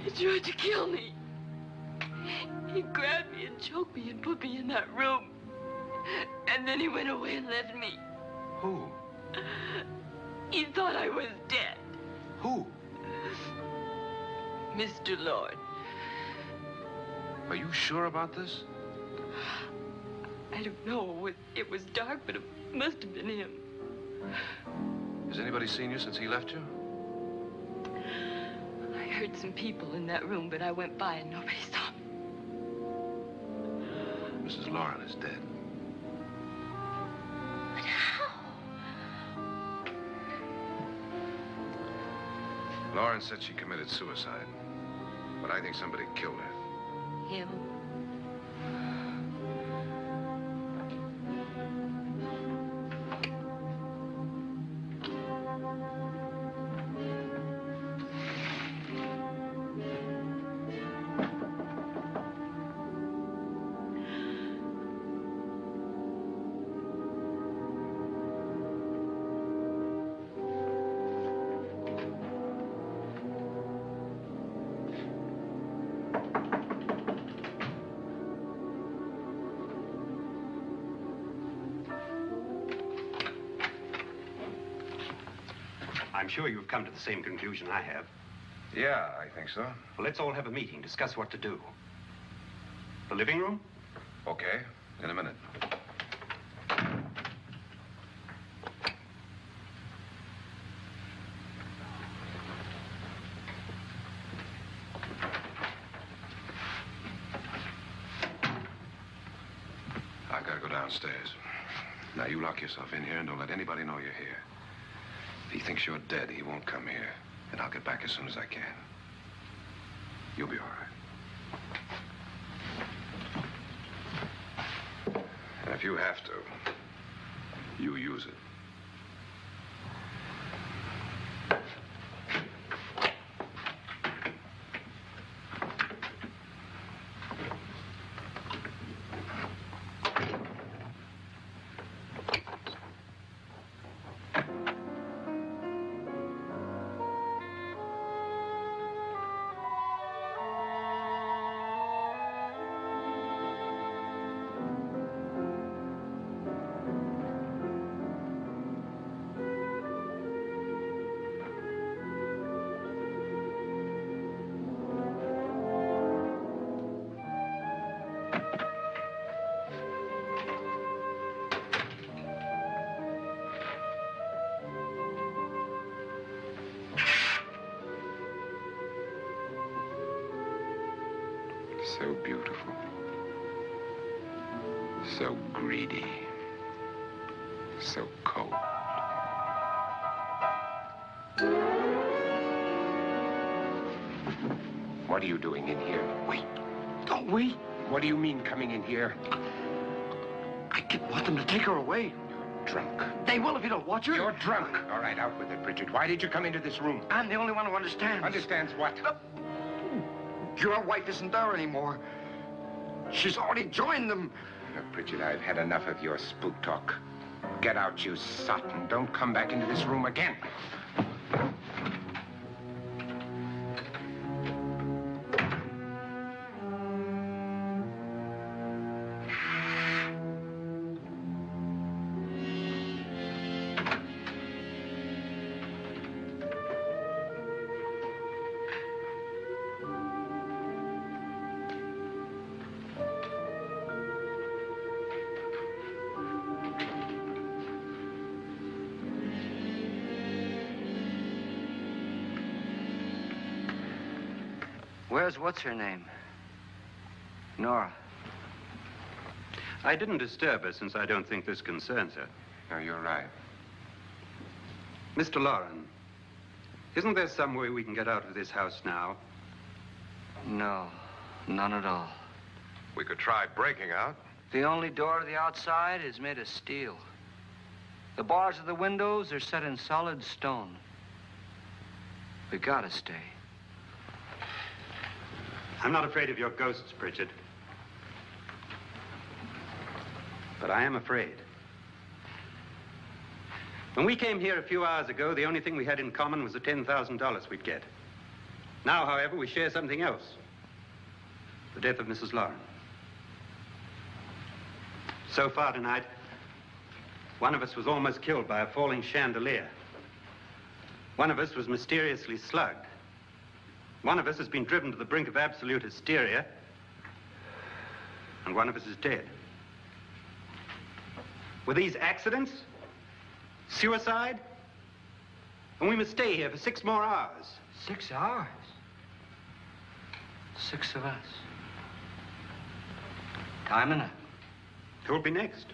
He tried to kill me. He grabbed me and choked me and put me in that room. And then he went away and left me. Who? He thought I was dead. Who? Mr. Lord. Are you sure about this? I don't know. It was dark, but it must have been him. Has anybody seen you since he left you? I heard some people in that room, but I went by and nobody saw me. Mrs. Lauren is dead. But how? Lauren said she committed suicide, but I think somebody killed her. Him? I'm sure you've come to the same conclusion I have. Yeah, I think so. Well, let's all have a meeting, discuss what to do. The living room? Okay, in a minute. I gotta go downstairs. Now, you lock yourself in here and don't let anybody know you're here. If he thinks you're dead, he won't come here. And I'll get back as soon as I can. You'll be all right. And if you have to, you use it. So beautiful. So greedy. So cold. What are you doing in here? Wait. Don't we? What do you mean coming in here? I didn't want them to take her away. Drunk. They will if you don't watch her. You're drunk. All right, out with it, Bridget. Why did you come into this room? I'm the only one who understands. Understands what? Your wife isn't there anymore. She's already joined them. Now, Bridget, I've had enough of your spook talk. Get out, you sot, and don't come back into this room again. Where's what's-her-name? Nora. I didn't disturb her since I don't think this concerns her. No, you're right. Mr. Loren, isn't there some way we can get out of this house now? No, none at all. We could try breaking out. The only door to the outside is made of steel. The bars of the windows are set in solid stone. We gotta stay. I'm not afraid of your ghosts, Bridget. But I am afraid. When we came here a few hours ago, the only thing we had in common was the $10,000 we'd get. Now, however, we share something else. The death of Mrs. Loren. So far tonight, one of us was almost killed by a falling chandelier. One of us was mysteriously slugged. One of us has been driven to the brink of absolute hysteria, and one of us is dead. Were these accidents? Suicide? And we must stay here for 6 more hours. 6 hours? 6 of us. Time enough. Who'll be next?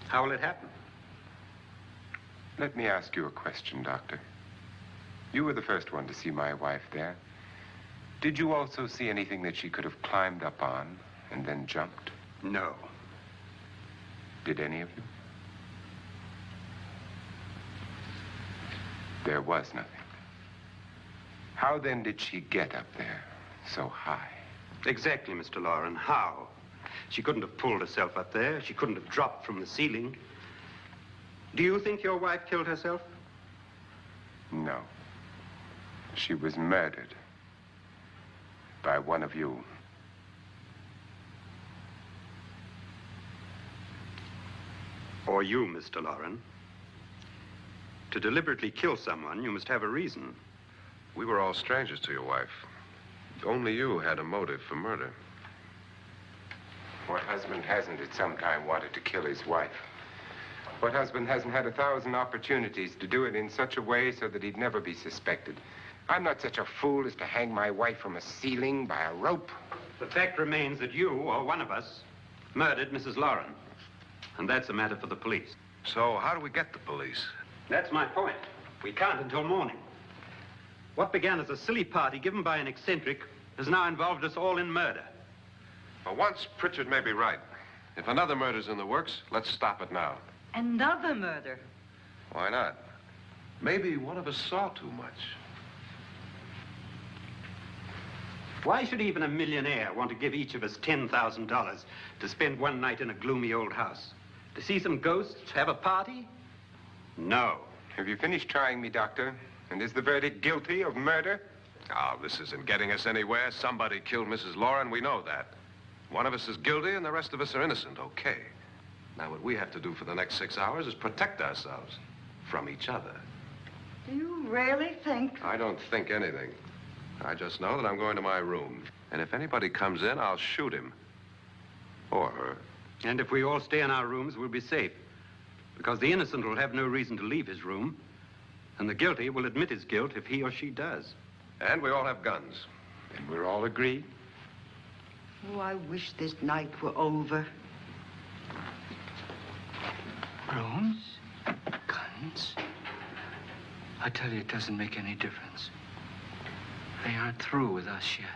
How will it happen? Let me ask you a question, Doctor. You were the first one to see my wife there. Did you also see anything that she could have climbed up on and then jumped? No. Did any of you? There was nothing. How then did she get up there so high? Exactly, Mr. Loren. How? She couldn't have pulled herself up there. She couldn't have dropped from the ceiling. Do you think your wife killed herself? No. She was murdered by one of you. Or you, Mr. Loren. To deliberately kill someone, you must have a reason. We were all strangers to your wife. Only you had a motive for murder. What husband hasn't at some time wanted to kill his wife? What husband hasn't had 1,000 opportunities to do it in such a way so that he'd never be suspected? I'm not such a fool as to hang my wife from a ceiling by a rope. The fact remains that you, or one of us, murdered Mrs. Lauren. And that's a matter for the police. So how do we get the police? That's my point. We can't until morning. What began as a silly party given by an eccentric has now involved us all in murder. For once, Pritchard may be right. If another murder's in the works, let's stop it now. Another murder? Why not? Maybe one of us saw too much. Why should even a millionaire want to give each of us $10,000 to spend one night in a gloomy old house? To see some ghosts, have a party? No. Have you finished trying me, Doctor? And is the verdict guilty of murder? Oh, this isn't getting us anywhere. Somebody killed Mrs. Lauren, we know that. One of us is guilty and the rest of us are innocent, okay. Now, what we have to do for the next 6 hours is protect ourselves from each other. Do you really think? I don't think anything. I just know that I'm going to my room. And if anybody comes in, I'll shoot him. Or her. And if we all stay in our rooms, we'll be safe. Because the innocent will have no reason to leave his room. And the guilty will admit his guilt if he or she does. And we all have guns. And we're all agreed? Oh, I wish this night were over. Rooms? Guns? I tell you, it doesn't make any difference. They aren't through with us yet.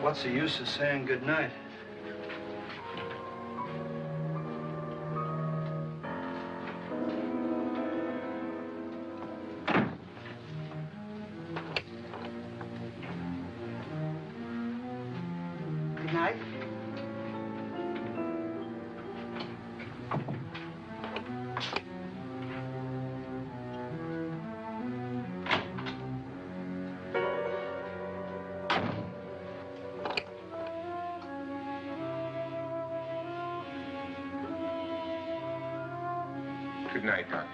What's the use of saying goodnight? Good night. Good night, Doctor.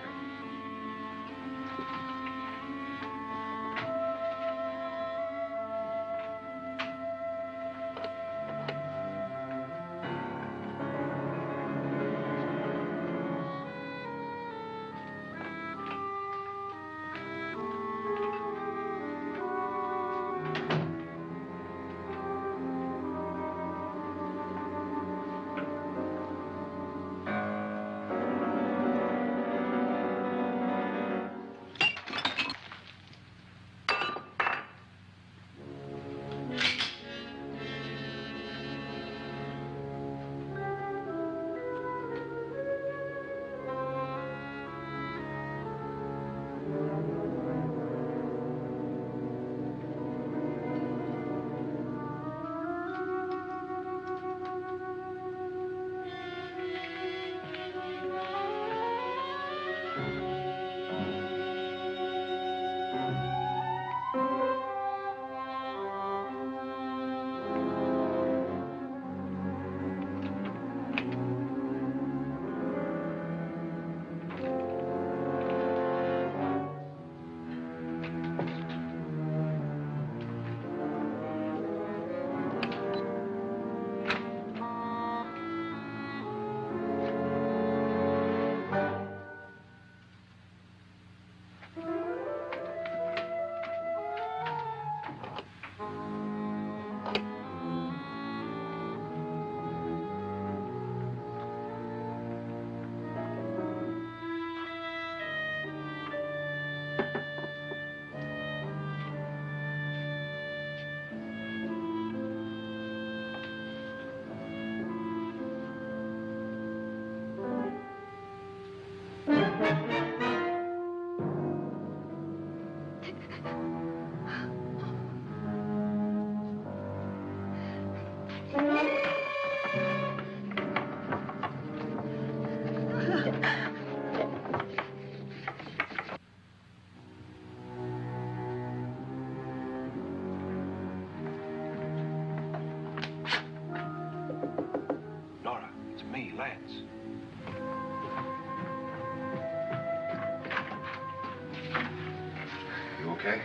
okay?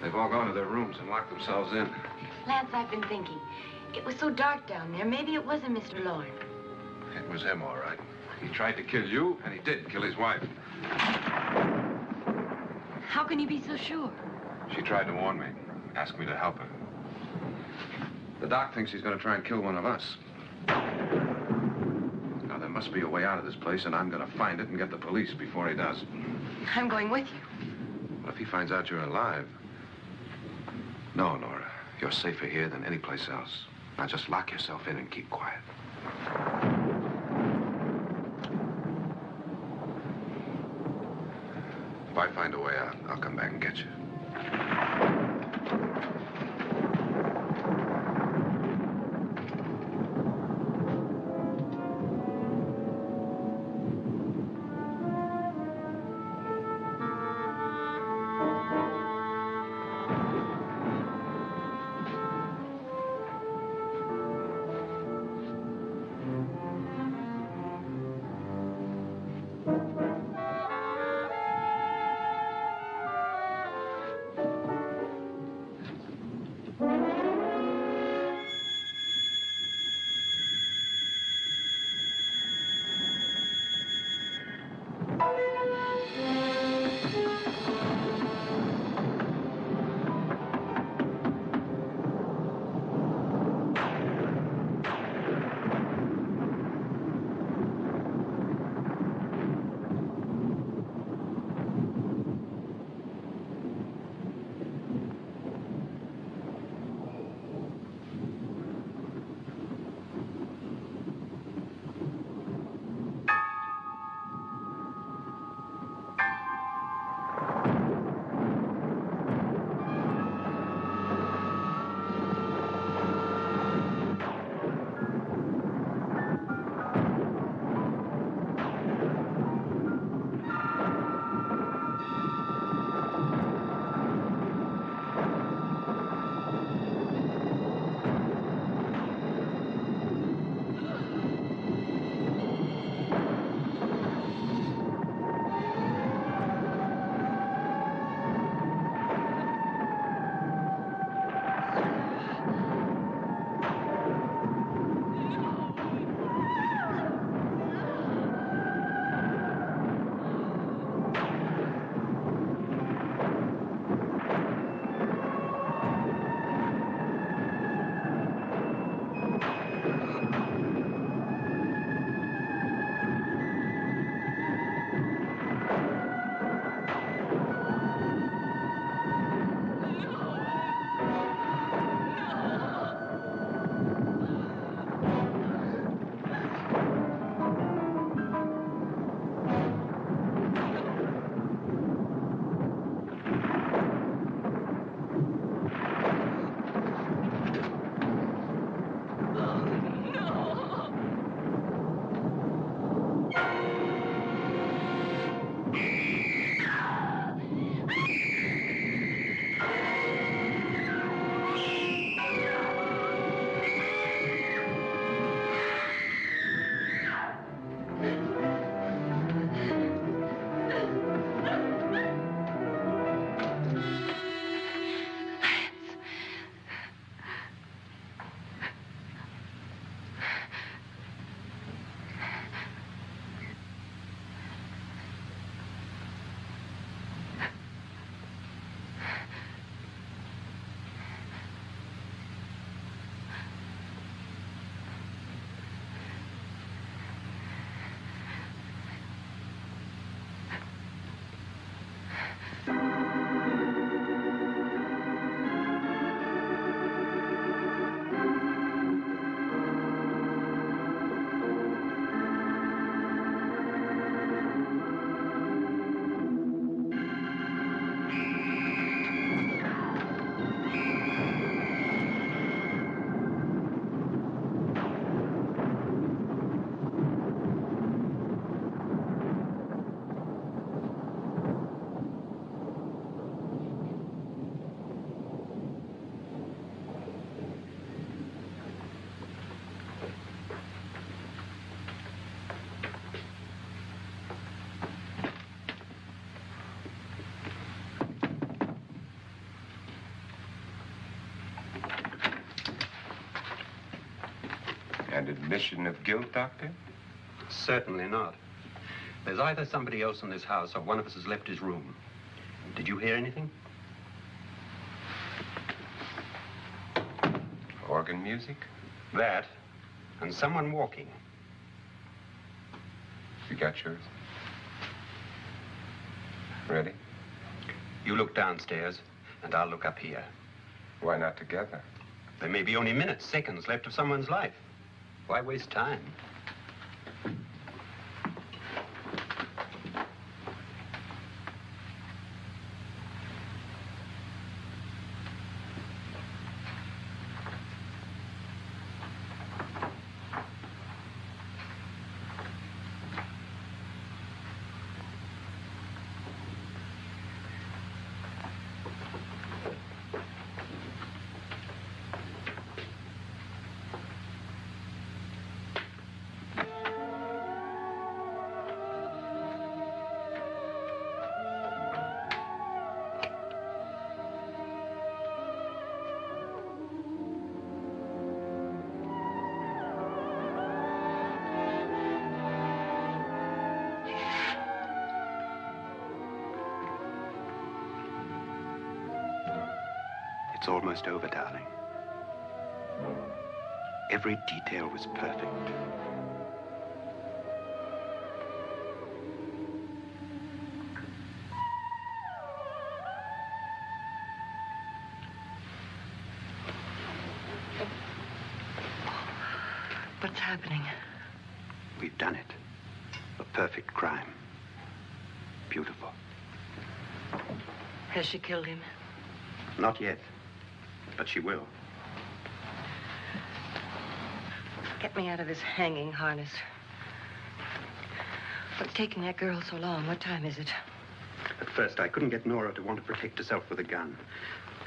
They've all gone to their rooms and locked themselves in. Lance, I've been thinking. It was so dark down there. Maybe it wasn't Mr. Lorne. It was him, all right. He tried to kill you, and he did kill his wife. How can you be so sure? She tried to warn me, asked me to help her. The doc thinks he's going to try and kill one of us. Now, there must be a way out of this place, and I'm going to find it and get the police before he does. I'm going with you. What if he finds out you're alive? No, Nora. You're safer here than any place else. Now, just lock yourself in and keep quiet. If I find a way out, I'll come back and get you. question of guilt, Doctor? Certainly not. There's either somebody else in this house or one of us has left his room. Did you hear anything? Organ music? That, and someone walking. You got yours? Ready? You look downstairs, and I'll look up here. Why not together? There may be only minutes, seconds left of someone's life. Why waste time? It's almost over, darling. Every detail was perfect. What's happening? We've done it. A perfect crime. Beautiful. Has she killed him? Not yet, but she will. Get me out of this hanging harness. What's taking that girl so long? What time is it? At first, I couldn't get Nora to want to protect herself with a gun.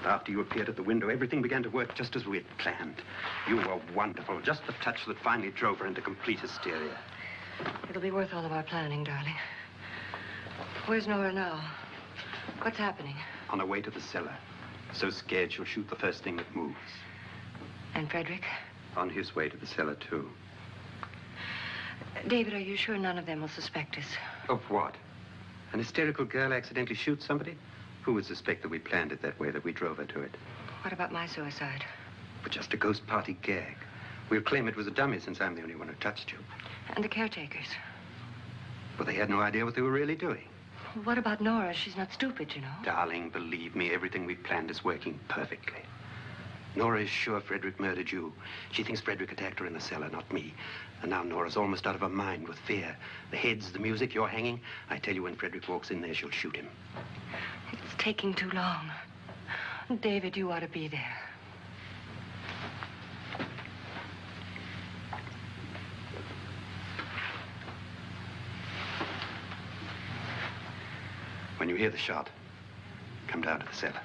But after you appeared at the window, everything began to work just as we had planned. You were wonderful. Just the touch that finally drove her into complete hysteria. It'll be worth all of our planning, darling. Where's Nora now? What's happening? On her way to the cellar. So scared she'll shoot the first thing that moves. And Frederick? On his way to the cellar, too. David, are you sure none of them will suspect us? Of what? An hysterical girl accidentally shoots somebody? Who would suspect that we planned it that way, that we drove her to it? What about my suicide? But just a ghost party gag. We'll claim it was a dummy since I'm the only one who touched you. And the caretakers? But they had no idea what they were really doing. What about Nora? She's not stupid, you know. Darling, believe me, everything we planned is working perfectly. Nora is sure Frederick murdered you. She thinks Frederick attacked her in the cellar, not me. And now Nora's almost out of her mind with fear. The heads, the music, you're hanging. I tell you, when Frederick walks in there, she'll shoot him. It's taking too long. David, you ought to be there. When you hear the shot, come down to the cellar.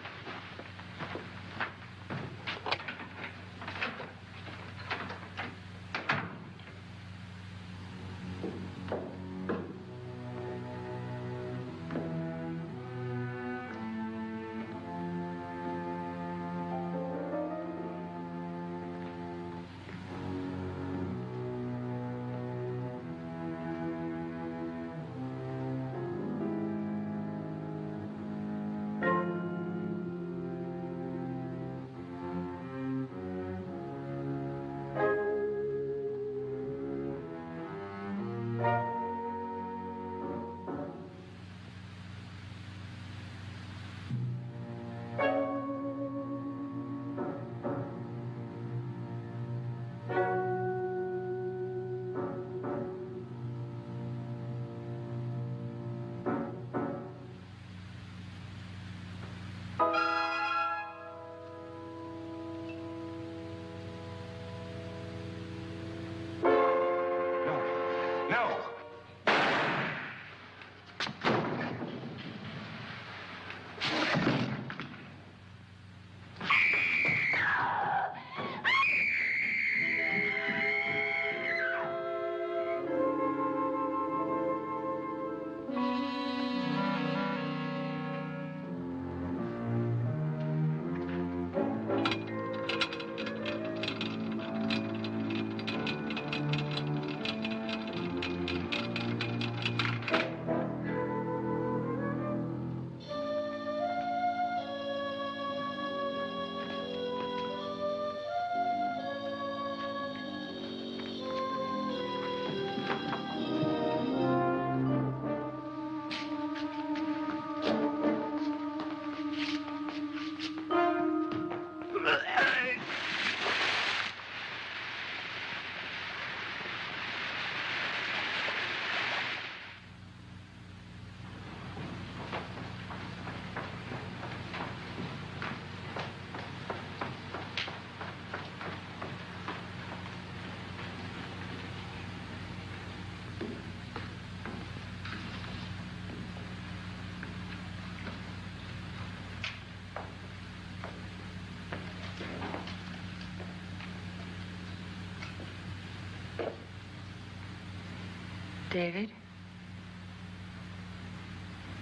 David?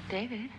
David?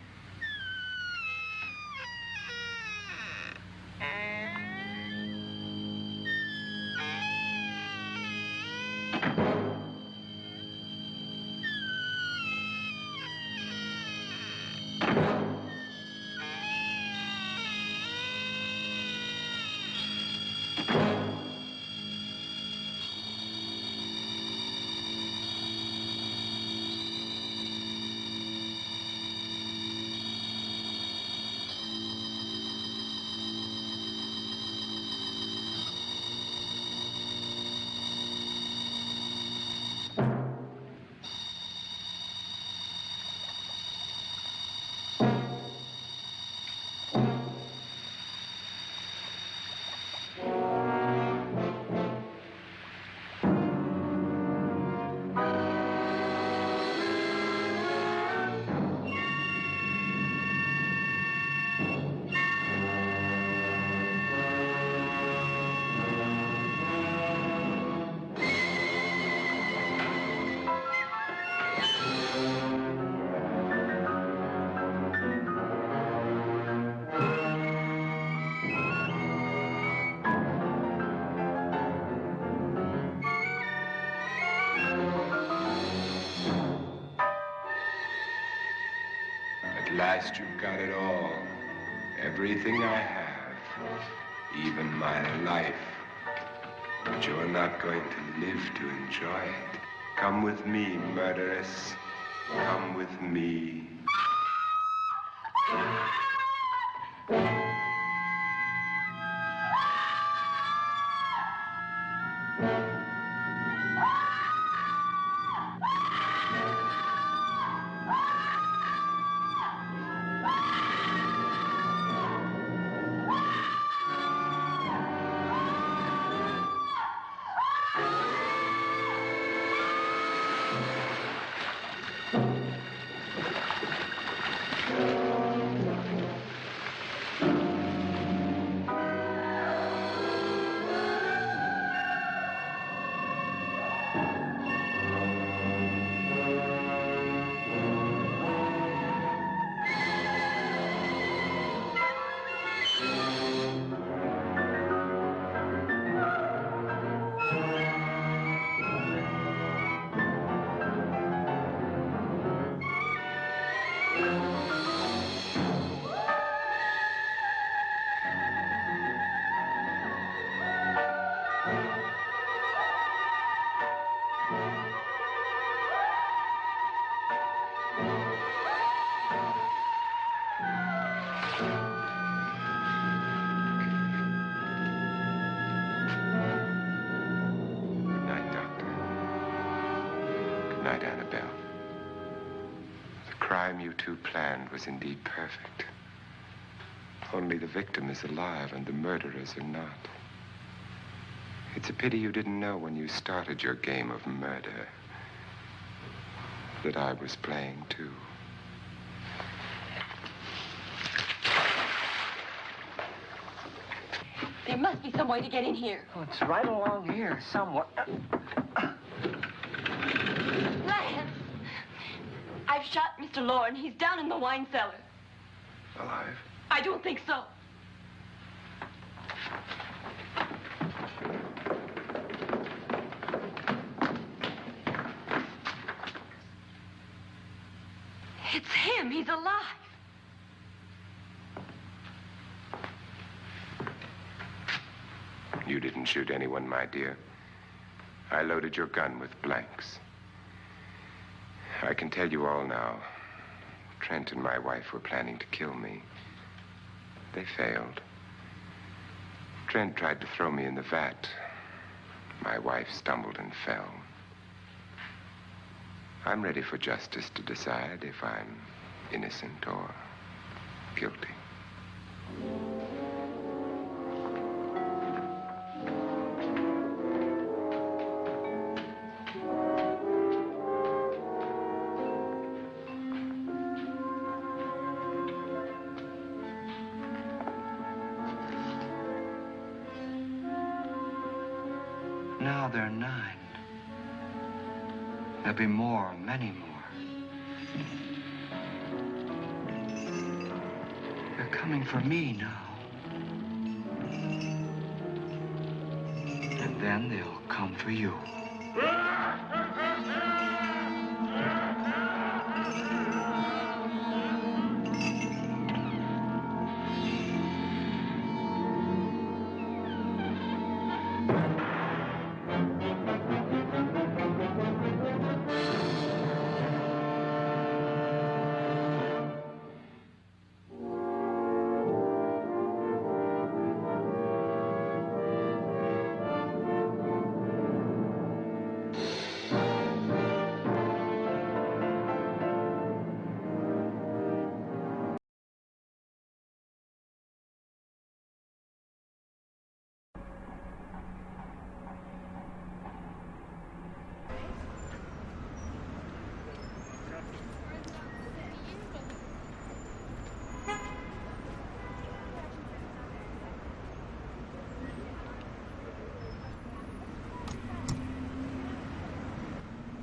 At last you've got it all. Everything I have. Even my life. But you're not going to live to enjoy it. Come with me, murderess. Come with me. Annabelle. The crime you two planned was indeed perfect. Only the victim is alive and the murderers are not. It's a pity you didn't know when you started your game of murder that I was playing too. There must be some way to get in here. Oh, it's right along here, somewhere. Lance! I've shot Mr. Lorne. He's down in the wine cellar. Alive? I don't think so. It's him. He's alive. You didn't shoot anyone, my dear. I loaded your gun with blanks. I can tell you all now. Trent and my wife were planning to kill me. They failed. Trent tried to throw me in the vat. My wife stumbled and fell. I'm ready for justice to decide if I'm innocent or guilty. Now they're 9. There'll be more, many more. They're coming for me now. And then they'll come for you.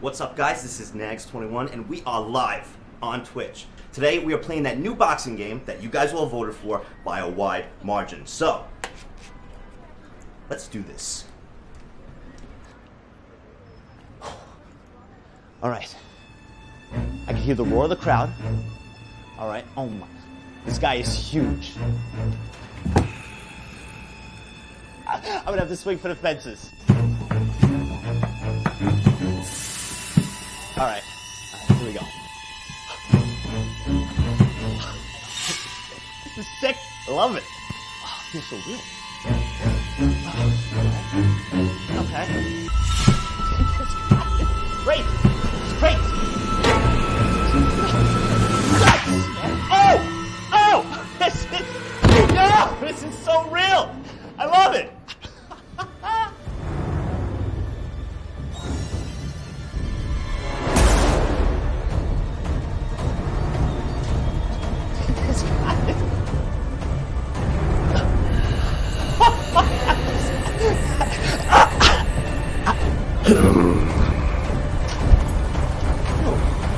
What's up, guys? This is Nags21, and we are live on Twitch. Today, we are playing that new boxing game that you guys all voted for by a wide margin. So, let's do this. All right. I can hear the roar of the crowd. All right. Oh my. This guy is huge. I'm gonna have to swing for the fences. All right, here we go. This is sick. I love it. Oh, it feels so real. Okay. Great. It's great. Oh! This is so real. I love it.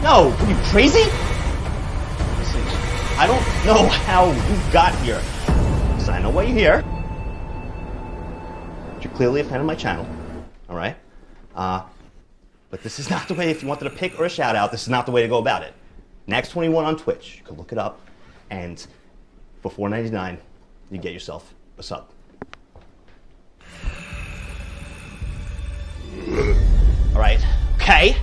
No, are you crazy? Listen, I don't know how you got here. Because I know why you're here. You're clearly a fan of my channel. Alright? But this is not the way, if you wanted a pick or a shout out, this is not the way to go about it. Nags21 on Twitch. You can look it up. And for $4.99, you get yourself a sub. Alright. Okay.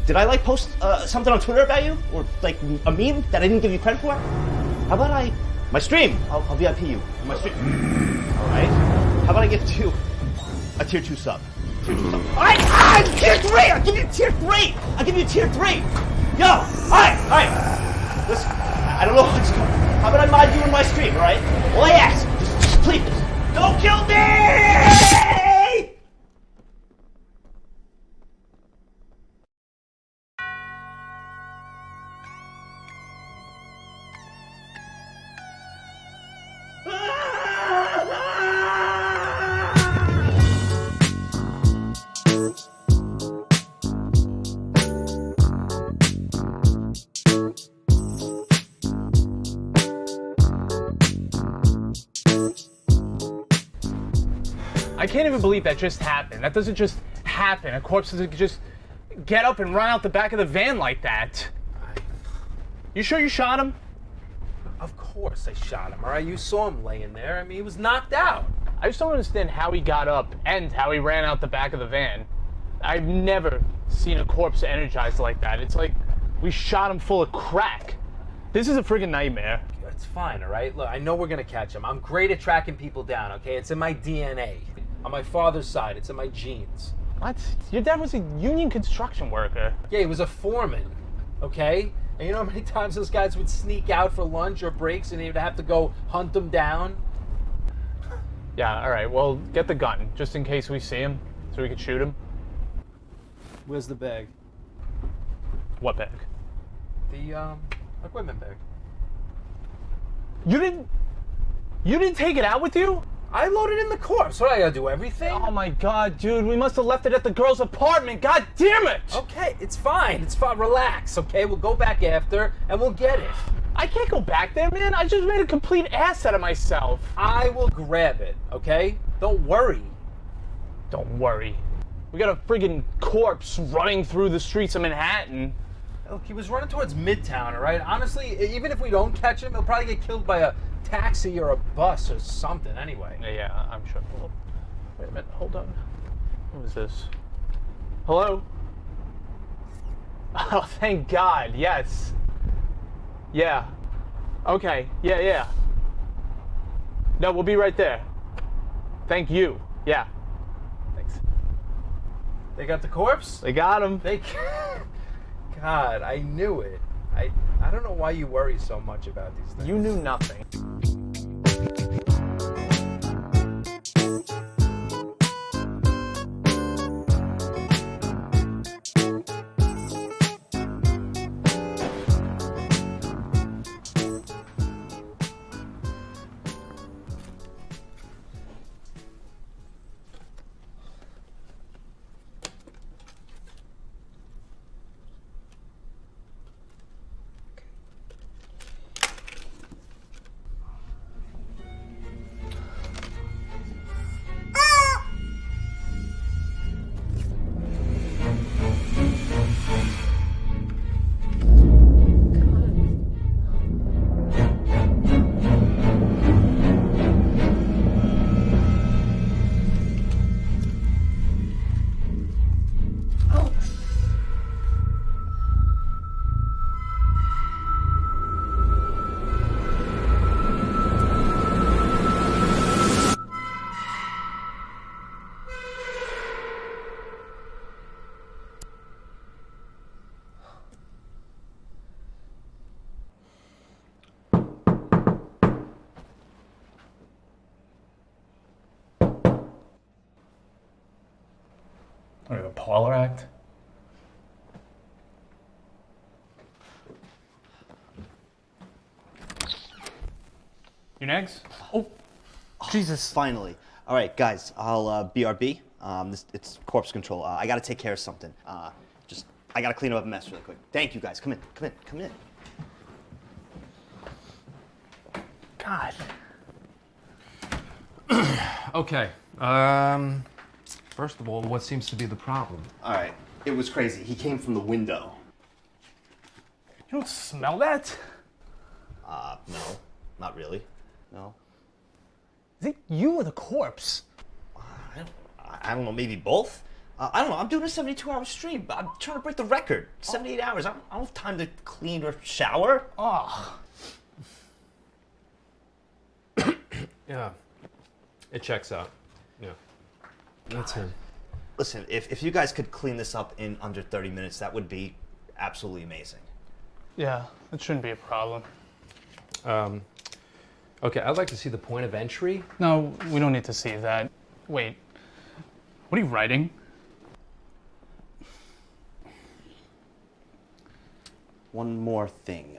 Did I post something on Twitter about you? Or a meme that I didn't give you credit for? How about my stream? I'll VIP you. My stream. Alright. How about I give you a tier 2 sub? Tier 2 sub. Alright! Tier 3! I'll give you tier 3! I'll give you tier 3! Yo! Alright! Listen, I don't know what's going on. How about I mod you in my stream, alright? All I ask, just please, don't kill me! I can't even believe that just happened. That doesn't just happen. A corpse doesn't just get up and run out the back of the van like that. You sure you shot him? Of course I shot him, all right? You saw him laying there. I mean, he was knocked out. I just don't understand how he got up and how he ran out the back of the van. I've never seen a corpse energized like that. It's like we shot him full of crack. This is a friggin' nightmare. It's fine, all right? Look, I know we're gonna catch him. I'm great at tracking people down, okay? It's in my DNA. On my father's side, it's in my genes. What? Your dad was a union construction worker. Yeah, he was a foreman, okay? And you know how many times those guys would sneak out for lunch or breaks and they'd have to go hunt them down? Yeah, all right. Well, get the gun, just in case we see him, so we can shoot him. Where's the bag? What bag? The, equipment bag. You didn't take it out with you? I loaded in the corpse. What, I gotta do everything? Oh my God, dude, we must have left it at the girl's apartment. God damn it! Okay, it's fine. It's fine. Relax, okay? We'll go back after, and we'll get it. I can't go back there, man. I just made a complete ass out of myself. I will grab it, okay? Don't worry. Don't worry. We got a friggin' corpse running through the streets of Manhattan. Look, he was running towards Midtown, all right? Honestly, even if we don't catch him, he'll probably get killed by a taxi or a bus or something anyway. Yeah, I'm sure. Hold, wait a minute, hold on. What is this? Hello? Oh, thank God, yes. Yeah. Okay, yeah. No, we'll be right there. Thank you. Yeah. Thanks. They got the corpse? They got him. God, I knew it. I don't know why you worry so much about these things. You knew nothing. What, a parlor act? Your negs? Oh, Jesus. Finally. All right, guys, I'll BRB. It's corpse control. I gotta take care of something. I gotta clean up a mess really quick. Thank you, guys. Come in. God. Okay. First of all, what seems to be the problem? All right. It was crazy. He came from the window. You don't smell that? No. Not really. No. Is it you or the corpse? I don't know, maybe both? I don't know, I'm doing a 72-hour stream. I'm trying to break the record. 78 hours. I don't have time to clean or shower. Oh. Yeah. It checks out. Yeah. That's him. Listen, if you guys could clean this up in under 30 minutes, that would be absolutely amazing. Yeah, that shouldn't be a problem. Okay, I'd like to see the point of entry. No, we don't need to see that. Wait, what are you writing? One more thing.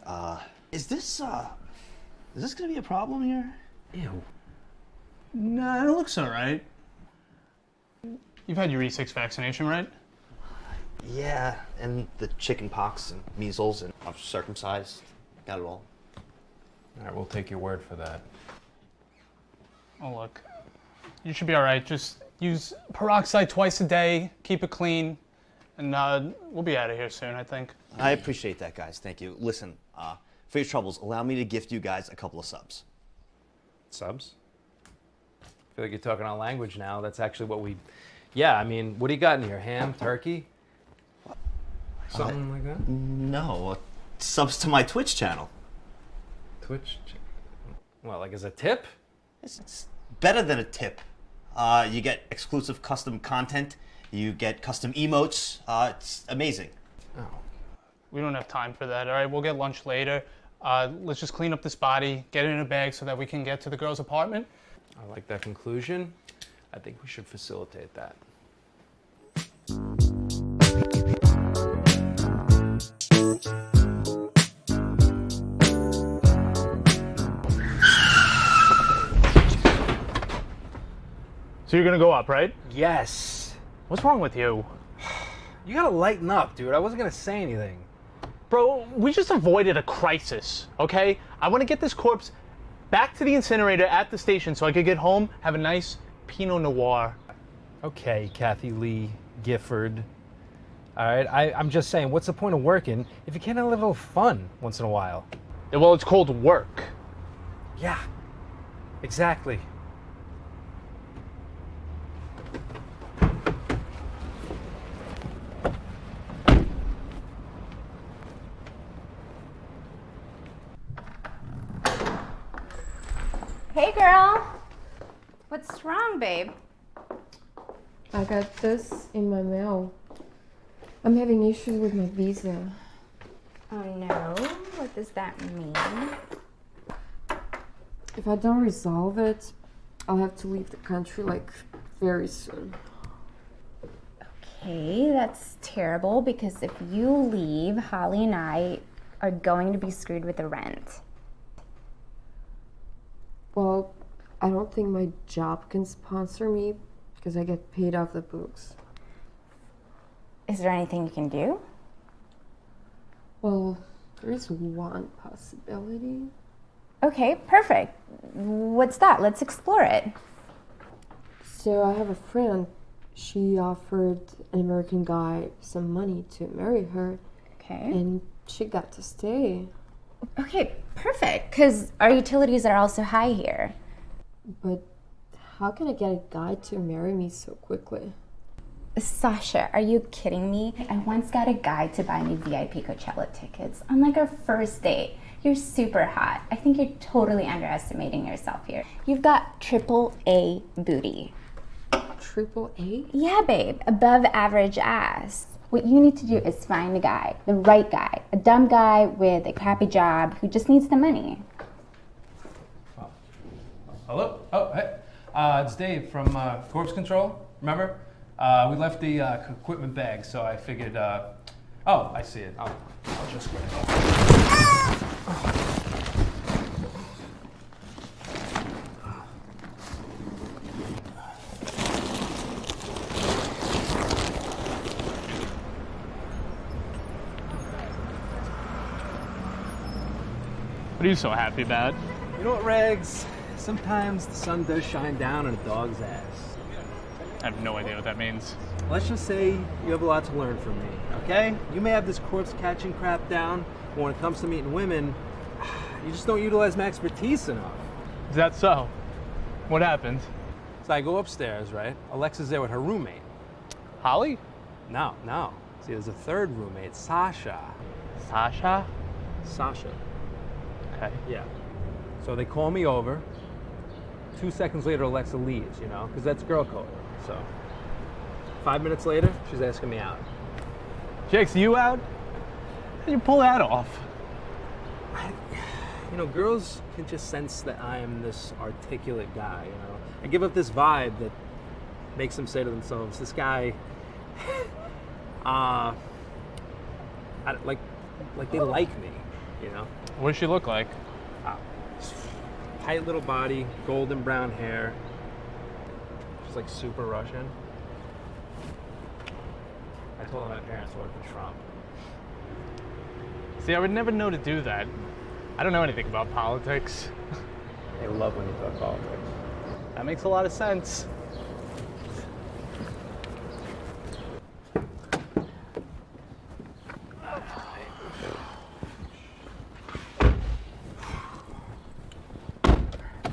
Is this gonna be a problem here? Ew. Nah, it looks all right. You've had your E6 vaccination, right? Yeah, and the chicken pox and measles, and I'm circumcised. Got it all. All right, we'll take your word for that. Oh, look. You should be all right. Just use peroxide twice a day, keep it clean, and we'll be out of here soon, I think. I appreciate that, guys. Thank you. Listen, for your troubles, allow me to gift you guys a couple of subs. Subs? I feel like you're talking our language now. That's actually what we... Yeah, I mean, what do you got in here? Ham? Turkey? Something like that? No, subs to my Twitch channel. Twitch? Well, like as a tip? It's better than a tip. You get exclusive custom content. You get custom emotes. It's amazing. Oh. We don't have time for that, all right? We'll get lunch later. Let's just clean up this body, get it in a bag so that we can get to the girl's apartment. I like that conclusion. I think we should facilitate that. So you're gonna go up, right? Yes. What's wrong with you? You gotta lighten up, dude. I wasn't gonna say anything. Bro, we just avoided a crisis, okay? I want to get this corpse back to the incinerator at the station so I could get home, have a nice Pinot Noir. Okay, Kathy Lee Gifford. All right, I'm just saying, what's the point of working if you can't have a little fun once in a while? Well, it's called work. Yeah, exactly. Hey, girl. What's wrong, babe? I got this in my mail. I'm having issues with my visa. Oh, no. What does that mean? If I don't resolve it, I'll have to leave the country, like, very soon. Okay, that's terrible because if you leave, Holly and I are going to be screwed with the rent. Well, I don't think my job can sponsor me because I get paid off the books. Is there anything you can do? Well, there is one possibility. Okay, perfect. What's that? Let's explore it. So I have a friend. She offered an American guy some money to marry her. Okay. And she got to stay. Okay, perfect, because our utilities are also high here. But how can I get a guy to marry me so quickly? Sasha, are you kidding me? I once got a guy to buy me VIP Coachella tickets on like our first date. You're super hot. I think you're totally underestimating yourself here. You've got AAA booty. AAA? Yeah, babe. Above average ass. What you need to do is find a guy, the right guy, a dumb guy with a crappy job who just needs the money. Hello? Oh, hey. It's Dave from Corpse Control. Remember? We left the equipment bag, so I figured, oh, I see it. I'll just grab it. What are you so happy about? You know what, Regs? Sometimes the sun does shine down on a dog's ass. I have no idea what that means. Let's just say you have a lot to learn from me, okay? You may have this corpse catching crap down, but when it comes to meeting women, you just don't utilize my expertise enough. Is that so? What happened? So I go upstairs, right? Alexa's there with her roommate. Holly? No. See, there's a third roommate, Sasha. Sasha? Sasha. Okay. Yeah. So they call me over. 2 seconds later, Alexa leaves, you know, because that's girl code. So 5 minutes later, she's asking me out. Jakes, you out? How'd you pull that off? You know, girls can just sense that I am this articulate guy, you know. I give up this vibe that makes them say to themselves, this guy, like they like me, you know. What does she look like? Tight little body, golden brown hair. She's like super Russian. I told her my parents worked for Trump. See, I would never know to do that. I don't know anything about politics. They love when you talk politics. That makes a lot of sense.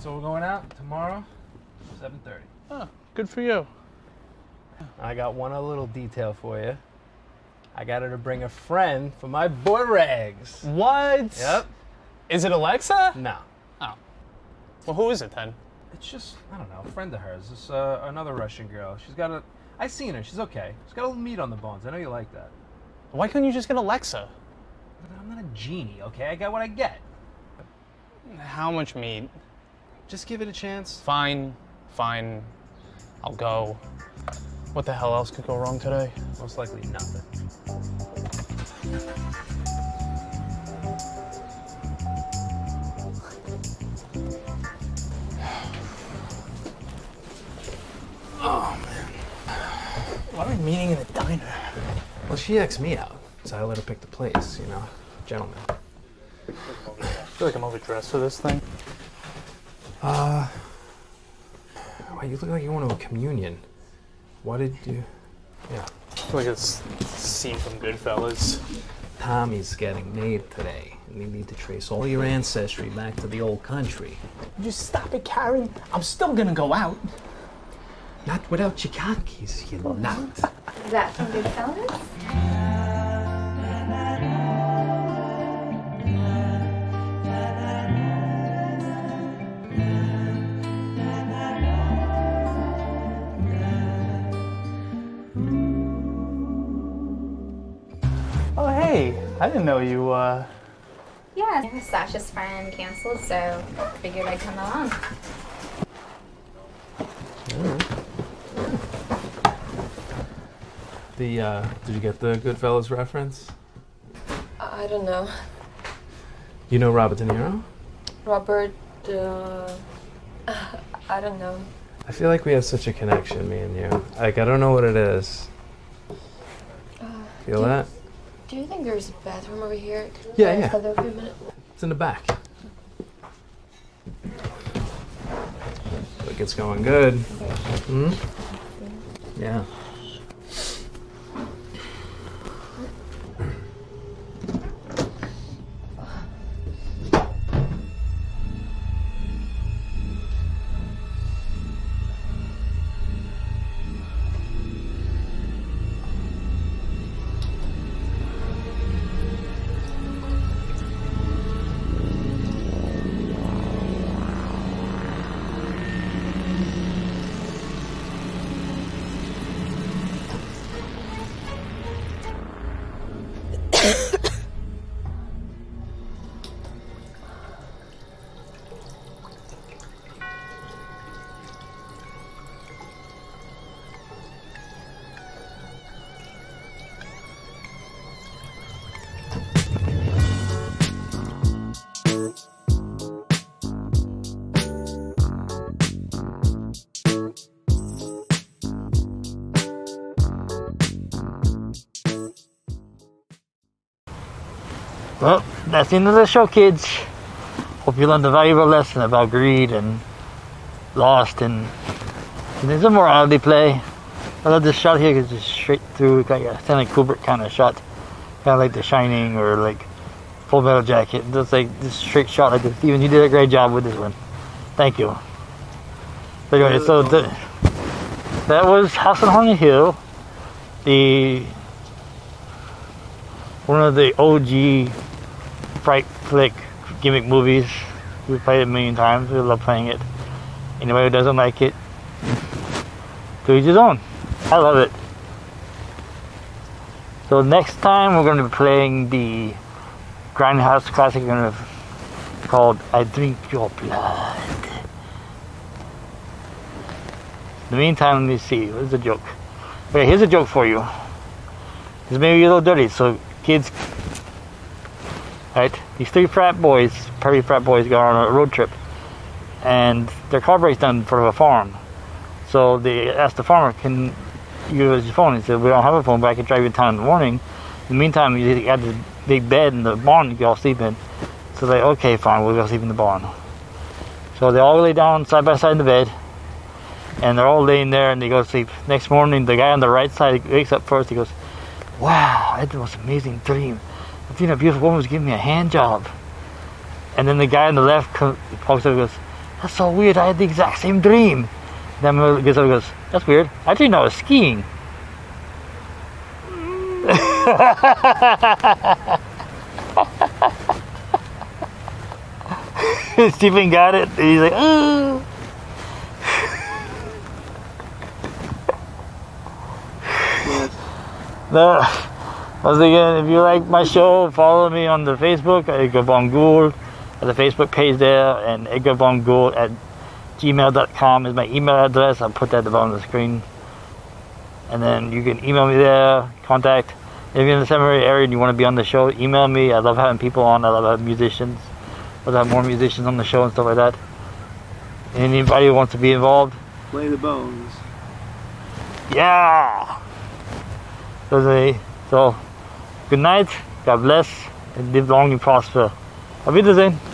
So we're going out tomorrow, 7:30. Oh, good for you. I got one other little detail for you. I got her to bring a friend for my boy Regs. What? Yep. Is it Alexa? No. Oh. Well, who is it then? It's just, I don't know, a friend of hers. This another Russian girl. She's got I seen her. She's okay. She's got a little meat on the bones. I know you like that. Why couldn't you just get Alexa? I'm not a genie, okay? I got what I get. How much meat? Just give it a chance. Fine. I'll go. What the hell else could go wrong today? Most likely nothing. meeting in the diner? Well, she asked me out, so I let her pick the place, you know. Gentlemen. I feel like I'm overdressed for this thing. Well, you look like you went to a communion. Why did you... Yeah. I feel like it's a scene from Goodfellas. Tommy's getting made today, and you need to trace all your ancestry back to the old country. Would you stop it, Karen? I'm still gonna go out. Not without your khakis, you nut. Is that from Goodfellas? Oh, hey. I didn't know you, Yeah, Sasha's friend canceled, so figured I'd come along. Did you get the Goodfellas reference? I don't know. You know Robert De Niro? Robert, I don't know. I feel like we have such a connection, me and you. Like, I don't know what it is. Feel that? Do you think there's a bathroom over here? Yeah, yeah. For a few minutes? It's in the back. Like it's going good. Hmm? Yeah. Well, that's the end of the show, kids. Hope you learned a valuable lesson about greed and lost, and there's a morality play. I love this shot here because it's straight through, like a Stanley Kubrick kind of shot, kind of like The Shining or like Full Metal Jacket. Just like this straight shot like this. Steven, you did a great job with this one. Thank you. But anyway, so that was House on Haunted Hill, one of the OG fright flick gimmick movies. We've played it a million times. We love playing it. Anybody who doesn't like it, to each his own. I love it. So next time we're going to be playing the Grindhouse classic called I Drink Your Blood. In the meantime, let me see. What is the joke? Okay, here's a joke for you. This may be a little dirty, so kids, right? These three frat boys, Perry frat boys, go on a road trip, and their car breaks down in front of a farm. So they asked the farmer, "Can you use your phone?" He said, "We don't have a phone, but I can drive you to town in the morning. In the meantime, you got this big bed in the barn you can all sleep in." So they, okay, fine, we'll go sleep in the barn. So they all lay down side by side in the bed, and they're all laying there, and they go to sleep. Next morning, the guy on the right side wakes up first. He goes, "Wow, I had the most amazing dream. I think a beautiful woman was giving me a hand job." And then the guy on the left walks up and goes, "That's so weird, I had the exact same dream." Then he gets up and goes, "That's weird, I dreamed I was skiing." Stephen got it, and he's like, "Oh." No. Once again, if you like my show, follow me on the Facebook, Edgar Von Gould, at the Facebook page there, and Edgar Von Gould at gmail.com is my email address. I'll put that at the bottom of the screen. And then you can email me there, contact. If you're in the Seminary area and you want to be on the show, email me. I love having people on. I love having musicians. I love having more musicians on the show and stuff like that. Anybody who wants to be involved, Play the bones. yeah! So, good night, God bless, and live long and prosper. Auf Wiedersehen.